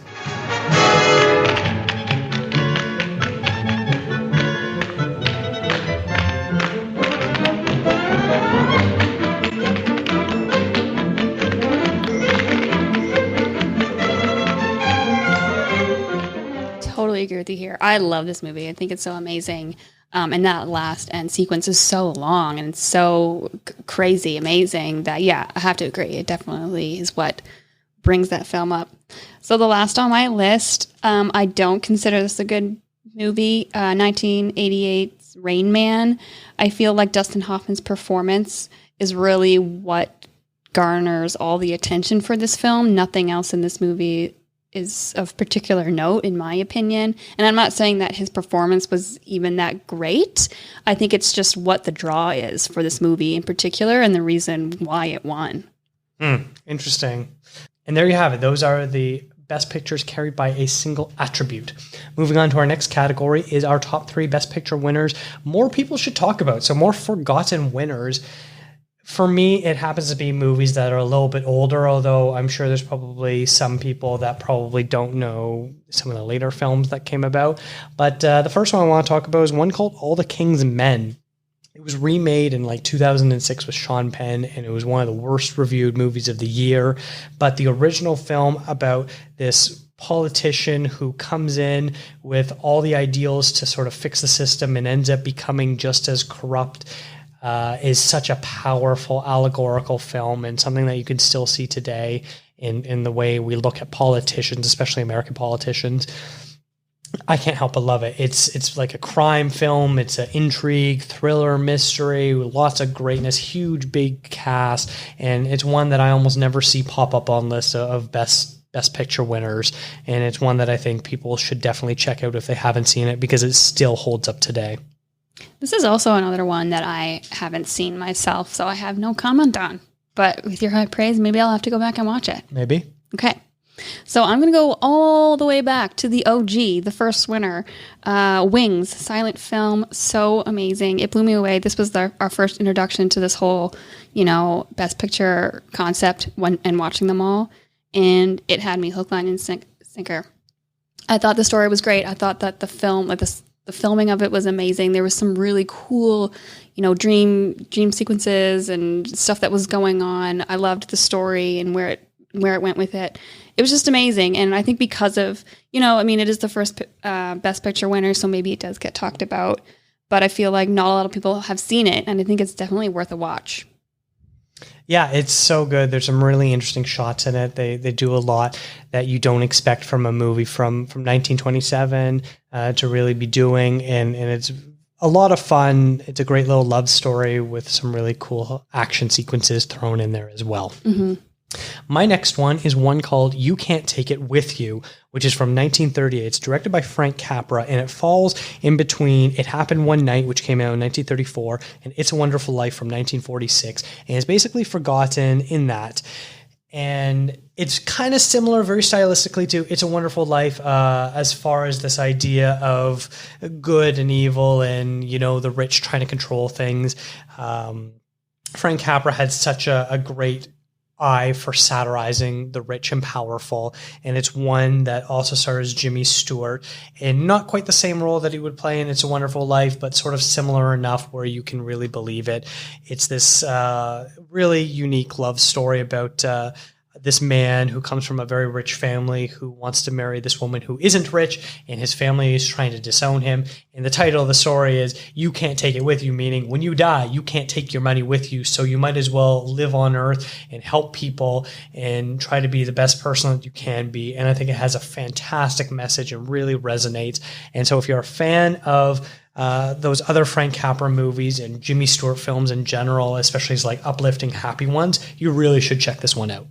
Totally agree with you here. I love this movie. I think it's so amazing. And that last end sequence is so long and so crazy amazing that, yeah, I have to agree. It definitely is what brings that film up. So the last on my list, I don't consider this a good movie. 1988's Rain Man. I feel like Dustin Hoffman's performance is really what garners all the attention for this film. Nothing else in this movie is of particular note, in my opinion. And I'm not saying that his performance was even that great. I think it's just what the draw is for this movie in particular and the reason why it won. Interesting. And there you have it. Those are the best pictures carried by a single attribute. Moving on to our next category is our top 3 best picture winners more people should talk about. So more forgotten winners. For me, it happens to be movies that are a little bit older, although I'm sure there's probably some people that probably don't know some of the later films that came about. But the first one I want to talk about is one called All the King's Men. It was remade in like 2006 with Sean Penn, and it was one of the worst reviewed movies of the year. But the original film about this politician who comes in with all the ideals to sort of fix the system and ends up becoming just as corrupt is such a powerful allegorical film, and something that you can still see today in the way we look at politicians, especially American politicians. I can't help but love it. It's like a crime film. It's an intrigue, thriller, mystery, lots of greatness, huge, big cast, and it's one that I almost never see pop up on lists of best picture winners, and it's one that I think people should definitely check out if they haven't seen it, because it still holds up today. This is also another one that I haven't seen myself, so I have no comment on. But with your high praise, maybe I'll have to go back and watch it. Maybe. Okay. So I'm going to go all the way back to the OG, the first winner, Wings, silent film, so amazing. It blew me away. This was our first introduction to this whole, best picture concept and watching them all. And it had me hook, line, and sinker. I thought the story was great. I thought that the film, the filming of it was amazing. There was some really cool, dream sequences and stuff that was going on. I loved the story and where it went with it. It was just amazing. And I think because of, it is the first Best Picture winner, so maybe it does get talked about. But I feel like not a lot of people have seen it, and I think it's definitely worth a watch. Yeah, it's so good. There's some really interesting shots in it. They do a lot that you don't expect from a movie from 1927 to really be doing, and it's a lot of fun. It's a great little love story with some really cool action sequences thrown in there as well. Mm-hmm. My next one is one called You Can't Take It With You, which is from 1938. It's directed by Frank Capra, and it falls in between It Happened One Night, which came out in 1934, and It's a Wonderful Life from 1946. And it's basically forgotten in that. And it's kind of similar, very stylistically, to It's a Wonderful Life as far as this idea of good and evil and, the rich trying to control things. Frank Capra had such a great eye for satirizing the rich and powerful, and it's one that also stars Jimmy Stewart in not quite the same role that he would play in It's a Wonderful Life, but sort of similar enough where you can really believe it. It's this really unique love story about this man who comes from a very rich family who wants to marry this woman who isn't rich, and his family is trying to disown him. And the title of the story is You Can't Take It With You, meaning when you die, you can't take your money with you, so you might as well live on earth and help people and try to be the best person that you can be. And I think it has a fantastic message and really resonates. And so if you're a fan of those other Frank Capra movies and Jimmy Stewart films in general, especially his like uplifting, happy ones, you really should check this one out.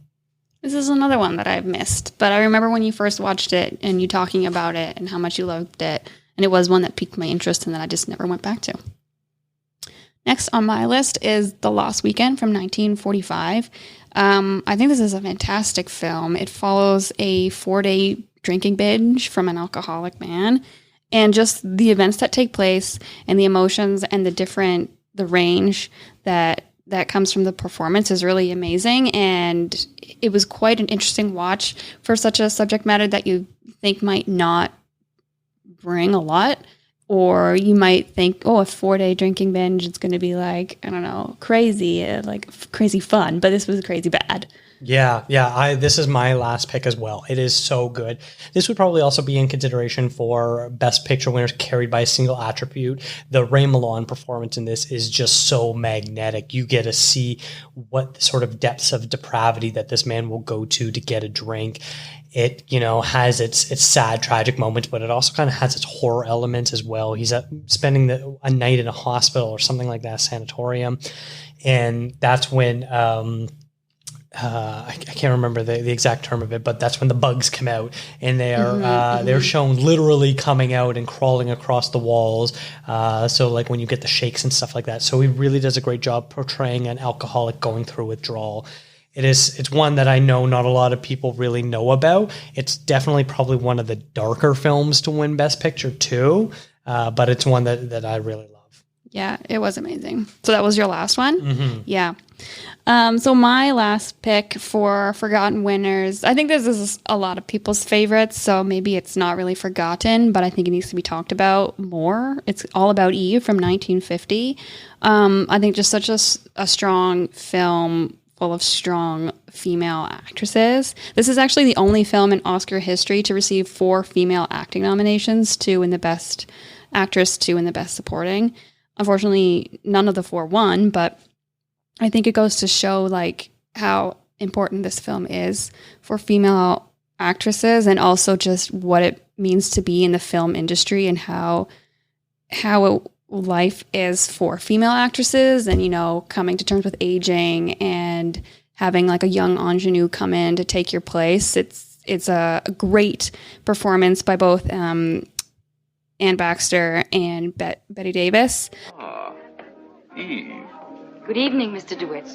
This is another one that I've missed, but I remember when you first watched it and you talking about it and how much you loved it, and it was one that piqued my interest and that I just never went back to. Next on my list is The Lost Weekend from 1945. I think this is a fantastic film. It follows a 4-day drinking binge from an alcoholic man, and just the events that take place and the emotions and the range that comes from the performance is really amazing. And it was quite an interesting watch for such a subject matter that you think might not bring a lot, or you might think, oh, a 4-day drinking binge, it's going to be like, I don't know, crazy, like crazy fun, but this was crazy bad. Yeah. This is my last pick as well. It is so good. This would probably also be in consideration for Best Picture winners carried by a single attribute. The Ray Milland performance in this is just so magnetic. You get to see what sort of depths of depravity that this man will go to get a drink. It, has its sad, tragic moments, but it also kind of has its horror elements as well. He's spending a night in a hospital or something like that, a sanatorium. And that's when, I can't remember the exact term of it, but that's when the bugs come out, and they are they're shown literally coming out and crawling across the walls. So like when you get the shakes and stuff like that. So he really does a great job portraying an alcoholic going through withdrawal. It's one that I know not a lot of people really know about. It's definitely probably one of the darker films to win Best Picture too, but it's one that I really love. Yeah, it was amazing. So that was your last one? Mm-hmm. Yeah. So my last pick for Forgotten Winners, I think this is a lot of people's favorites, so maybe it's not really forgotten, but I think it needs to be talked about more. It's All About Eve from 1950. I think just such a strong film full of strong female actresses. This is actually the only film in Oscar history to receive 4 female acting nominations, 2 in the Best Actress, 2 in the Best Supporting. Unfortunately, none of the 4 won, but I think it goes to show like how important this film is for female actresses, and also just what it means to be in the film industry and how life is for female actresses, and coming to terms with aging and having like a young ingenue come in to take your place. It's a great performance by both Anne Baxter and Betty Davis. Eve. Good evening, Mr. DeWitt.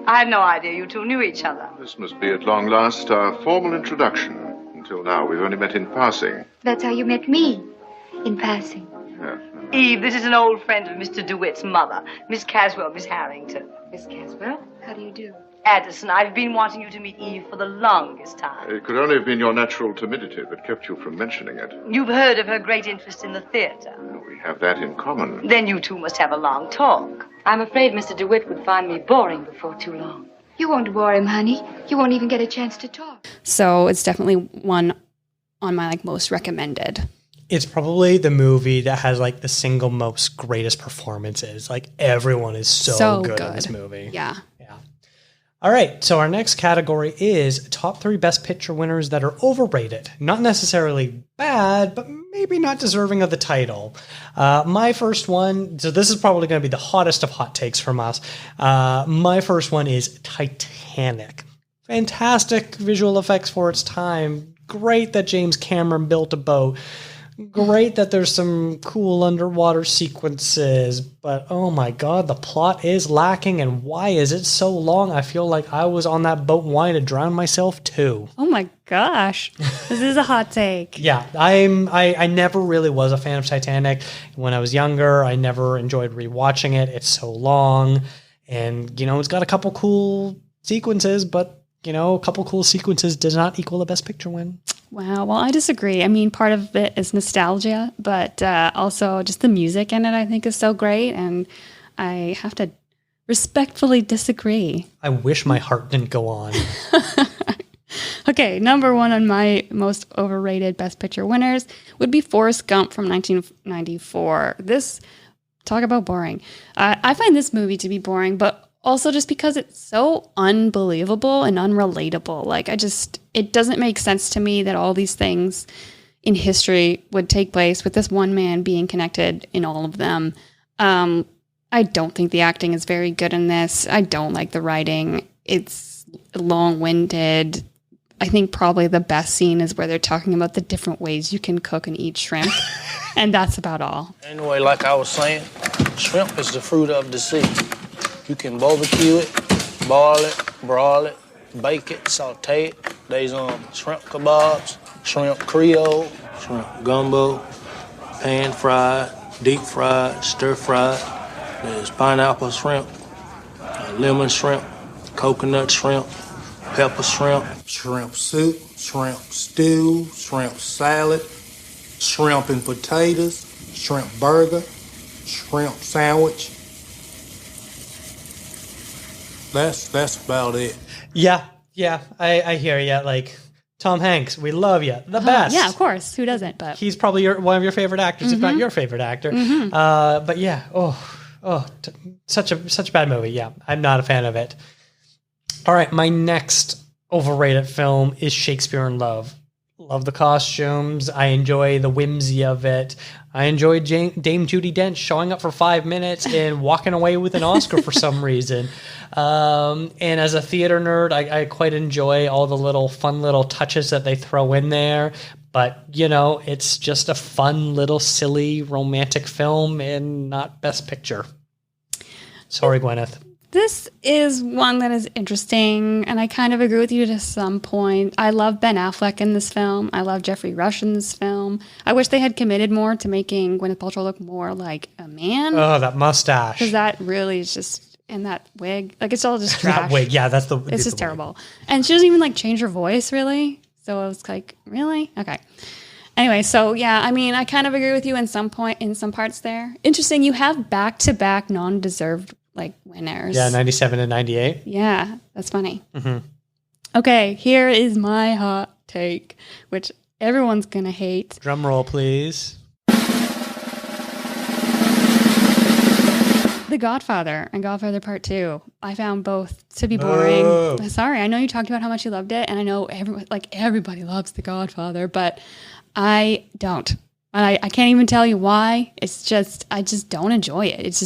I had no idea you two knew each other. This must be at long last our formal introduction. Until now, we've only met in passing. That's how you met me, in passing. Yes. Eve, this is an old friend of Mr. DeWitt's mother, Miss Caswell, Miss Harrington. Miss Caswell, how do you do? Addison, I've been wanting you to meet Eve for the longest time. It could only have been your natural timidity that kept you from mentioning it. You've heard of her great interest in the theater. We have that in common. Then you two must have a long talk. I'm afraid Mr. DeWitt would find me boring before too long. You won't bore him, honey. You won't even get a chance to talk. So it's definitely one on my most recommended. It's probably the movie that has like the single most greatest performances. Like everyone is so good in this movie. Yeah. All right, so our next category is top 3 Best Picture winners that are overrated. Not necessarily bad, but maybe not deserving of the title. My first one, so this is probably going to be the hottest of hot takes from us. My first one is Titanic. Fantastic visual effects for its time. Great that James Cameron built a boat. Great that there's some cool underwater sequences, but oh my god, the plot is lacking, and why is it so long? I feel like I was on that boat wanting to drown myself too. Oh my gosh, this is a hot take. Yeah, I never really was a fan of Titanic. When I was younger, I never enjoyed rewatching it. It's so long, and it's got a couple cool sequences, but a couple cool sequences does not equal a Best Picture win. Wow. Well, I disagree. I mean, part of it is nostalgia, but also just the music in it, I think, is so great. And I have to respectfully disagree. I wish my heart didn't go on. Okay, number one on my most overrated Best Picture winners would be Forrest Gump from 1994. Talk about boring. I find this movie to be boring, but also just because it's so unbelievable and unrelatable. Like, it doesn't make sense to me that all these things in history would take place with this one man being connected in all of them. I don't think the acting is very good in this. I don't like the writing. It's long-winded. I think probably the best scene is where they're talking about the different ways you can cook and eat shrimp. And that's about all. Anyway, like I was saying, shrimp is the fruit of the sea. You can barbecue it, boil it, broil it, bake it, saute it. There's shrimp kebabs, shrimp creole, shrimp gumbo, pan fried, deep fried, stir fried. There's pineapple shrimp, lemon shrimp, coconut shrimp, pepper shrimp, shrimp soup, shrimp stew, shrimp salad, shrimp and potatoes, shrimp burger, shrimp sandwich. That's about it. Yeah, I hear you. Like, Tom Hanks, we love you, the best. Yeah, of course. Who doesn't? But he's probably one of your favorite actors, if not your favorite actor. But yeah, such a bad movie. Yeah, I'm not a fan of it. All right, my next overrated film is Shakespeare in Love. Love the costumes. I enjoy the whimsy of it. I enjoy Dame Judi Dench showing up for 5 minutes and walking away with an Oscar for some reason. And as a theater nerd, I quite enjoy all the fun little touches that they throw in there. But, it's just a fun little silly romantic film and not Best Picture. Sorry, Gwyneth. this is one that is interesting, and I kind of agree with you to some point. I love Ben Affleck in this film. I love Jeffrey Rush in this film. I wish they had committed more to making Gwyneth Paltrow look more like a man. Oh, that mustache. Because that really is just, and that wig, like it's all just trash. That wig, yeah, that's the. It's just terrible. And she doesn't even like change her voice really. So I was like, really? Okay. Anyway, so yeah, I mean, I kind of agree with you in some parts there. Interesting, you have back-to-back non-deserved like winners. Yeah, 97 and 98. Yeah, that's funny. Mm-hmm. Okay, here is my hot take, which everyone's gonna hate. Drum roll, please. The Godfather and Godfather Part 2. I found both to be boring. Oh. Sorry, I know you talked about how much you loved it, and I know everybody loves The Godfather, but I don't. I can't even tell you why. It's just, I just don't enjoy it. It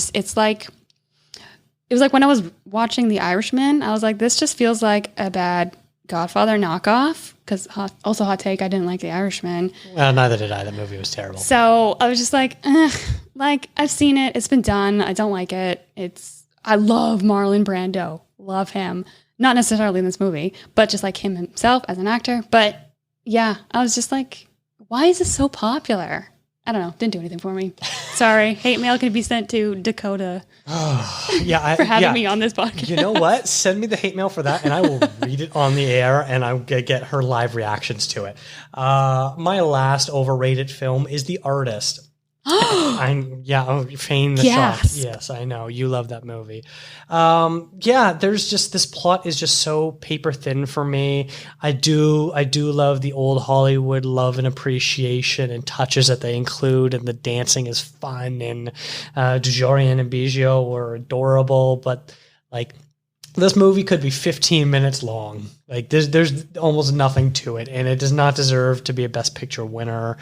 was like when I was watching The Irishman, I was like, this just feels like a bad Godfather knockoff. Because also hot take, I didn't like The Irishman. Well, neither did I. The movie was terrible. So I was just like, like I've seen it. It's been done. I don't like it. I love Marlon Brando. Love him. Not necessarily in this movie, but just like him himself as an actor. But yeah, I was just like, why is this so popular? I don't know. Didn't do anything for me. Sorry. Hate mail could be sent to Dakota for having me on this podcast. You know what? Send me the hate mail for that, and I will read it on the air, and I'll get her live reactions to it. My last overrated film is The Artist. Feign the shock. Yes, I know. You love that movie. There's just, this plot is just so paper thin for me. I do love the old Hollywood love and appreciation and touches that they include, and the dancing is fun, and Dujorian and Biggio were adorable, but like, this movie could be 15 minutes long. Like, there's almost nothing to it, and it does not deserve to be a Best Picture winner.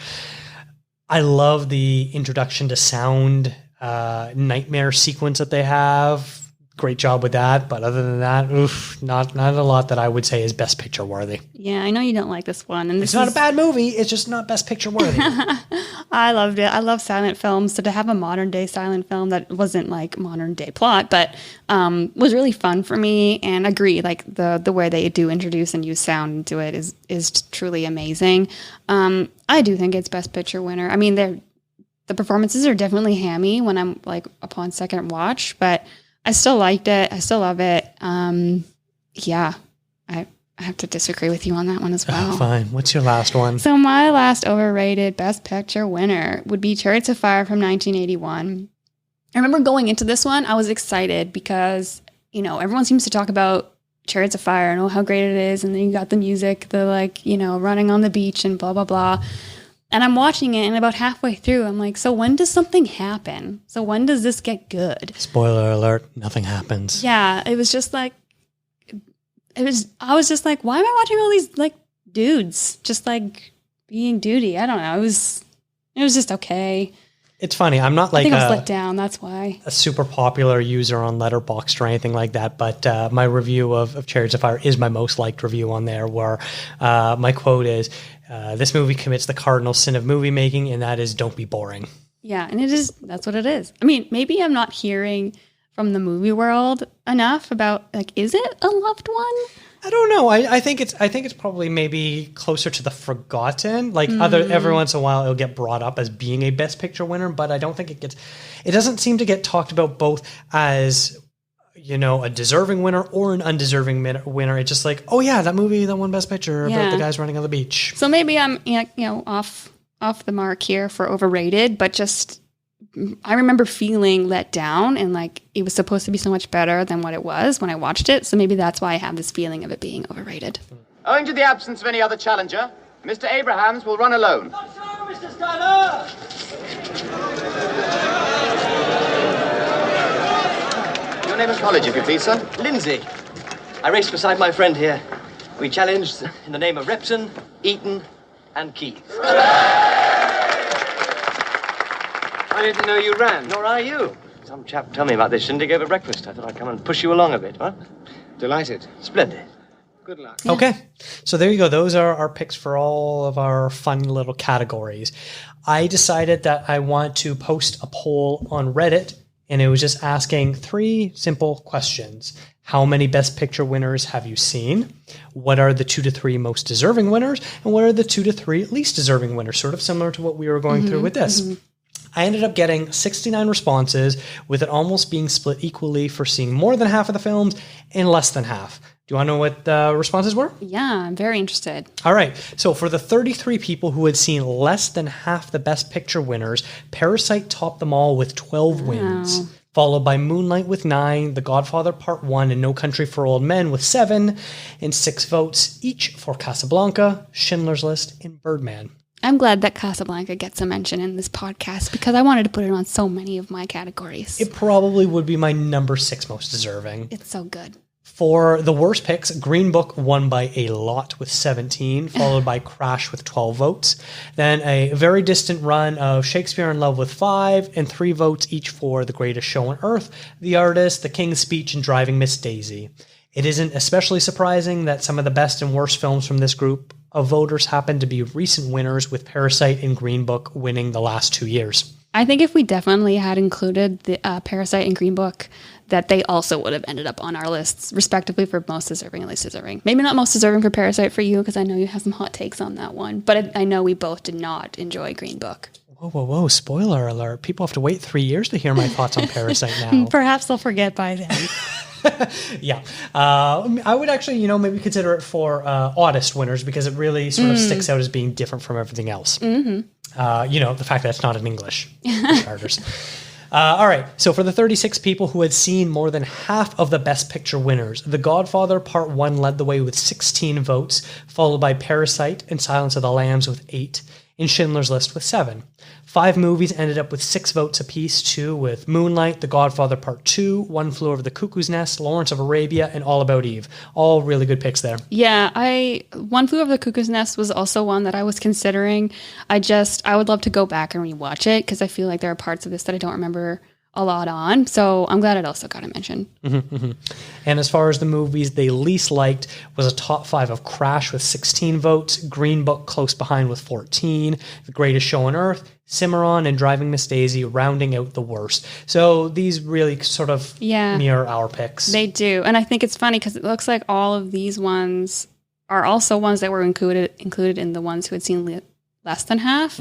I love the introduction to sound nightmare sequence that they have. Great job with that. But other than that, not a lot that I would say is Best Picture worthy. Yeah, I know you don't like this one. And it's not a bad movie. It's just not Best Picture worthy. I loved it. I love silent films. So to have a modern day silent film that wasn't like modern day plot, but was really fun for me. And agree, like the way they do introduce and use sound into it is truly amazing. I do think it's Best Picture winner. I mean, the performances are definitely hammy when I'm like upon second watch, but I still liked it. I still love it. I have to disagree with you on that one as well. Oh, fine. What's your last one? So my last overrated Best Picture winner would be Chariots of Fire from 1981. I remember going into this one, I was excited because, everyone seems to talk about Chariots of Fire and oh, how great it is. And then you got the music, the like, you know, running on the beach and blah, blah, blah. And I'm watching it and about halfway through, I'm like, so when does something happen? So when does this get good? Spoiler alert, nothing happens. Yeah, it was just like, I was just like, why am I watching all these like dudes just like being duty? I don't know. It was just okay. It's funny. I'm not like I think I was let down. That's why. A super popular user on Letterboxd or anything like that, but my review of Chariots of Fire is my most liked review on there, where my quote is, this movie commits the cardinal sin of movie making, and that is don't be boring. Yeah, and that's what it is. I mean, maybe I'm not hearing from the movie world enough about, like, is it a loved one? I don't know. I think it's probably maybe closer to the forgotten. Like every once in a while, it'll get brought up as being a Best Picture winner, but I don't think it doesn't seem to get talked about both as, you know, a deserving winner or an undeserving winner. It's just like, oh yeah, that movie that won Best Picture about the guys running on the beach. So maybe I'm, you know, off the mark here for overrated, but just I remember feeling let down and like it was supposed to be so much better than what it was when I watched it. So maybe that's why I have this feeling of it being overrated. Owing to the absence of any other challenger, Mr. Abrahams will run alone. Not so, Mr. Schuyler! Your name and college, if you please, sir. Lindsay. I raced beside my friend here. We challenged in the name of Repson, Eaton, and Keith. I didn't know you ran. Nor are you. Some chap told me about this shindig over breakfast. I thought I'd come and push you along a bit, huh? Delighted. Splendid. Good luck. Yeah. Okay. So there you go. Those are our picks for all of our fun little categories. I decided that I want to post a poll on Reddit, and it was just asking 3 simple questions. How many Best Picture winners have you seen? What are the 2 to 3 most deserving winners? And what are the 2 to 3 least deserving winners? Sort of similar to what we were going through with this. Mm-hmm. I ended up getting 69 responses, with it almost being split equally for seeing more than half of the films and less than half. Do you want to know what the responses were? Yeah, I'm very interested. All right. So for the 33 people who had seen less than half the Best Picture winners, Parasite topped them all with 12 wins, followed by Moonlight with 9, The Godfather Part 1, and No Country for Old Men with 7, and 6 votes each for Casablanca, Schindler's List, and Birdman. I'm glad that Casablanca gets a mention in this podcast because I wanted to put it on so many of my categories. It probably would be my number 6 most deserving. It's so good. For the worst picks, Green Book won by a lot with 17, followed by Crash with 12 votes. Then a very distant run of Shakespeare in Love with 5, and 3 votes each for The Greatest Show on Earth, The Artist, The King's Speech, and Driving Miss Daisy. It isn't especially surprising that some of the best and worst films from this group of voters happen to be recent winners, with Parasite and Green Book winning the last 2 years. I think if we definitely had included the Parasite and Green Book, that they also would have ended up on our lists, respectively, for most deserving and least deserving. Maybe not most deserving for Parasite for you, because I know you have some hot takes on that one. But I know we both did not enjoy Green Book. Whoa. Spoiler alert. People have to wait 3 years to hear my thoughts on Parasite now. Perhaps they'll forget by then. Yeah. I would actually, maybe consider it for oddest winners, because it really sort of sticks out as being different from everything else. Mm-hmm. The fact that it's not in English, for starters. All right. So for the 36 people who had seen more than half of the Best Picture winners, The Godfather Part 1 led the way with 16 votes, followed by Parasite and Silence of the Lambs with 8, and Schindler's List with 7. 5 movies ended up with 6 votes apiece, too, with Moonlight, The Godfather Part 2, One Flew Over the Cuckoo's Nest, Lawrence of Arabia, and All About Eve. All really good picks there. Yeah, One Flew Over the Cuckoo's Nest was also one that I was considering. I would love to go back and rewatch it, because I feel like there are parts of this that I don't remember a lot on. So I'm glad it also got a mention. Mm-hmm, mm-hmm. And as far as the movies they least liked, was a top 5 of Crash with 16 votes, Green Book close behind with 14, The Greatest Show on Earth, Cimarron, and Driving Miss Daisy rounding out the worst. So these really sort of mirror our picks. They do. And I think it's funny because it looks like all of these ones are also ones that were included in the ones who had seen less than half,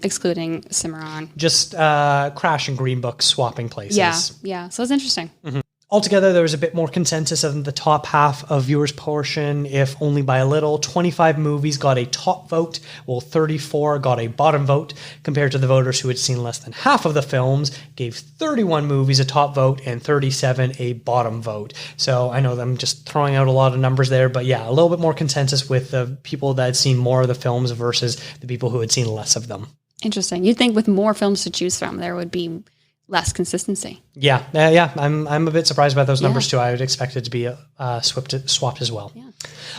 excluding Cimarron. Just Crash and Green Book swapping places. Yeah. So it's interesting. Mm-hmm. Altogether, there was a bit more consensus in the top half of viewers' portion, if only by a little. 25 movies got a top vote, while 34 got a bottom vote, compared to the voters who had seen less than half of the films, gave 31 movies a top vote and 37 a bottom vote. So I know I'm just throwing out a lot of numbers there, but yeah, a little bit more consensus with the people that had seen more of the films versus the people who had seen less of them. Interesting. You'd think with more films to choose from, there would be less consistency. Yeah. I'm a bit surprised by those numbers too. I would expect it to be swapped as well. Yeah.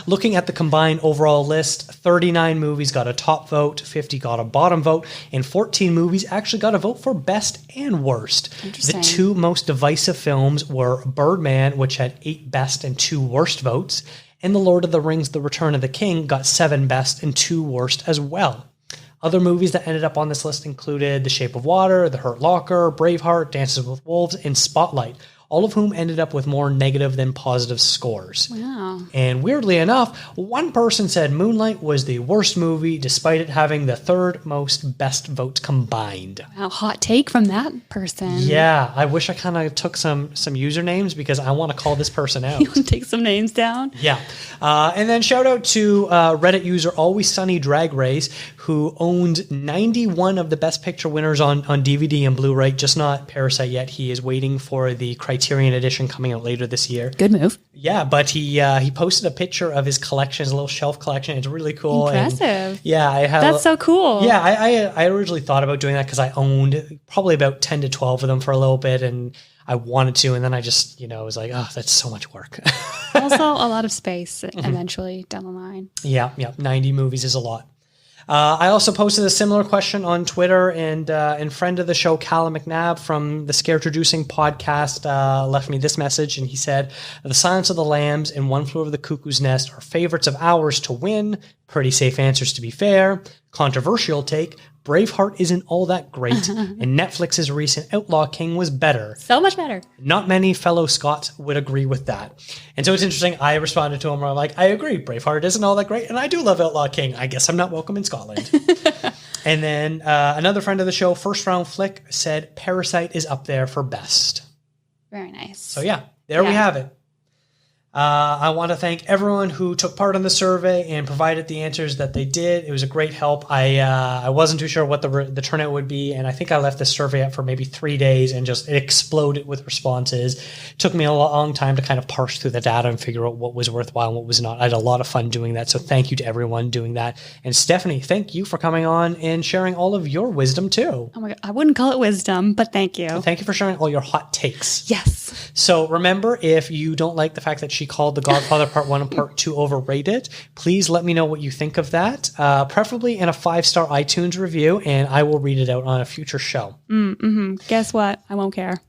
Looking at the combined overall list, 39 movies got a top vote, 50 got a bottom vote, and 14 movies actually got a vote for best and worst. The two most divisive films were Birdman, which had 8 best and 2 worst votes, and The Lord of the Rings: The Return of the King got 7 best and 2 worst as well. Other movies that ended up on this list included The Shape of Water, The Hurt Locker, Braveheart, Dances with Wolves, and Spotlight, all of whom ended up with more negative than positive scores. Wow. And weirdly enough, one person said Moonlight was the worst movie, despite it having the 3rd most best votes combined. Wow, hot take from that person. Yeah, I wish I kind of took some usernames because I want to call this person out. You want to take some names down? Yeah. And then shout out to Reddit user Always Sunny Drag Race, who owned 91 of the Best Picture winners on DVD and Blu-ray, just not Parasite yet. He is waiting for the Criterion edition coming out later this year. Good move. Yeah, but he posted a picture of his collection, his little shelf collection. It's really cool. Impressive. And yeah, I have. That's so cool. Yeah, I originally thought about doing that because I owned probably about 10 to 12 of them for a little bit, and I wanted to, and then I just, was like, oh, that's so much work. Also, a lot of space eventually down the line. Yeah, 90 movies is a lot. I also posted a similar question on Twitter, and friend of the show, Callum McNabb from the Scare Traducing podcast left me this message, and he said, The Silence of the Lambs and One Flew Over the Cuckoo's Nest are favorites of ours to win. Pretty safe answers to be fair. Controversial take, Braveheart isn't all that great, and Netflix's recent Outlaw King was better. So much better. Not many fellow Scots would agree with that. And so it's interesting, I responded to him where I'm like, I agree, Braveheart isn't all that great, and I do love Outlaw King. I guess I'm not welcome in Scotland. And then another friend of the show, First Round Flick, said Parasite is up there for best. Very nice. So yeah, there we have it. I want to thank everyone who took part in the survey and provided the answers that they did. It was a great help. I wasn't too sure what the turnout would be, and I think I left the survey up for maybe 3 days and just it exploded with responses. It took me a long time to kind of parse through the data and figure out what was worthwhile and what was not. I had a lot of fun doing that, so thank you to everyone doing that. And Stephanie, thank you for coming on and sharing all of your wisdom too. Oh my God, I wouldn't call it wisdom, but thank you. Thank you for sharing all your hot takes. Yes. So remember, if you don't like the fact that she called The Godfather Part 1 and Part 2 overrated, please let me know what you think of that, preferably in a 5-star iTunes review, and I will read it out on a future show. Guess what? I won't care.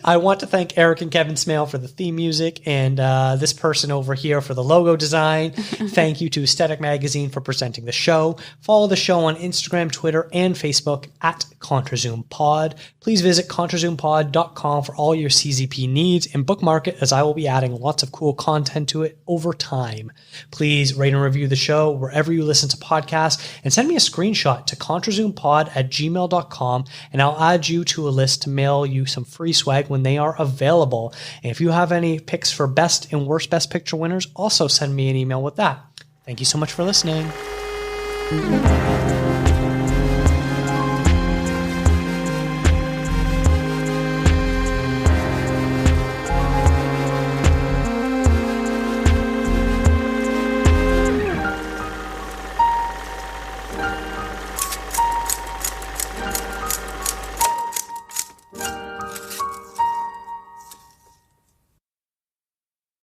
I want to thank Eric and Kevin Smale for the theme music, and this person over here for the logo design. Thank you to Aesthetic Magazine for presenting the show. Follow the show on Instagram, Twitter, and Facebook at ContraZoomPod. Please visit ContraZoomPod.com for all your CZP needs and bookmark it, as I will be adding lots of cool content to it over time. Please rate and review the show wherever you listen to podcasts, and send me a screenshot to ContraZoomPod@gmail.com, and I'll add you to a list to mail you some free swag when they are available. And if you have any picks for best and worst Best Picture winners, also send me an email with that. Thank you so much for listening.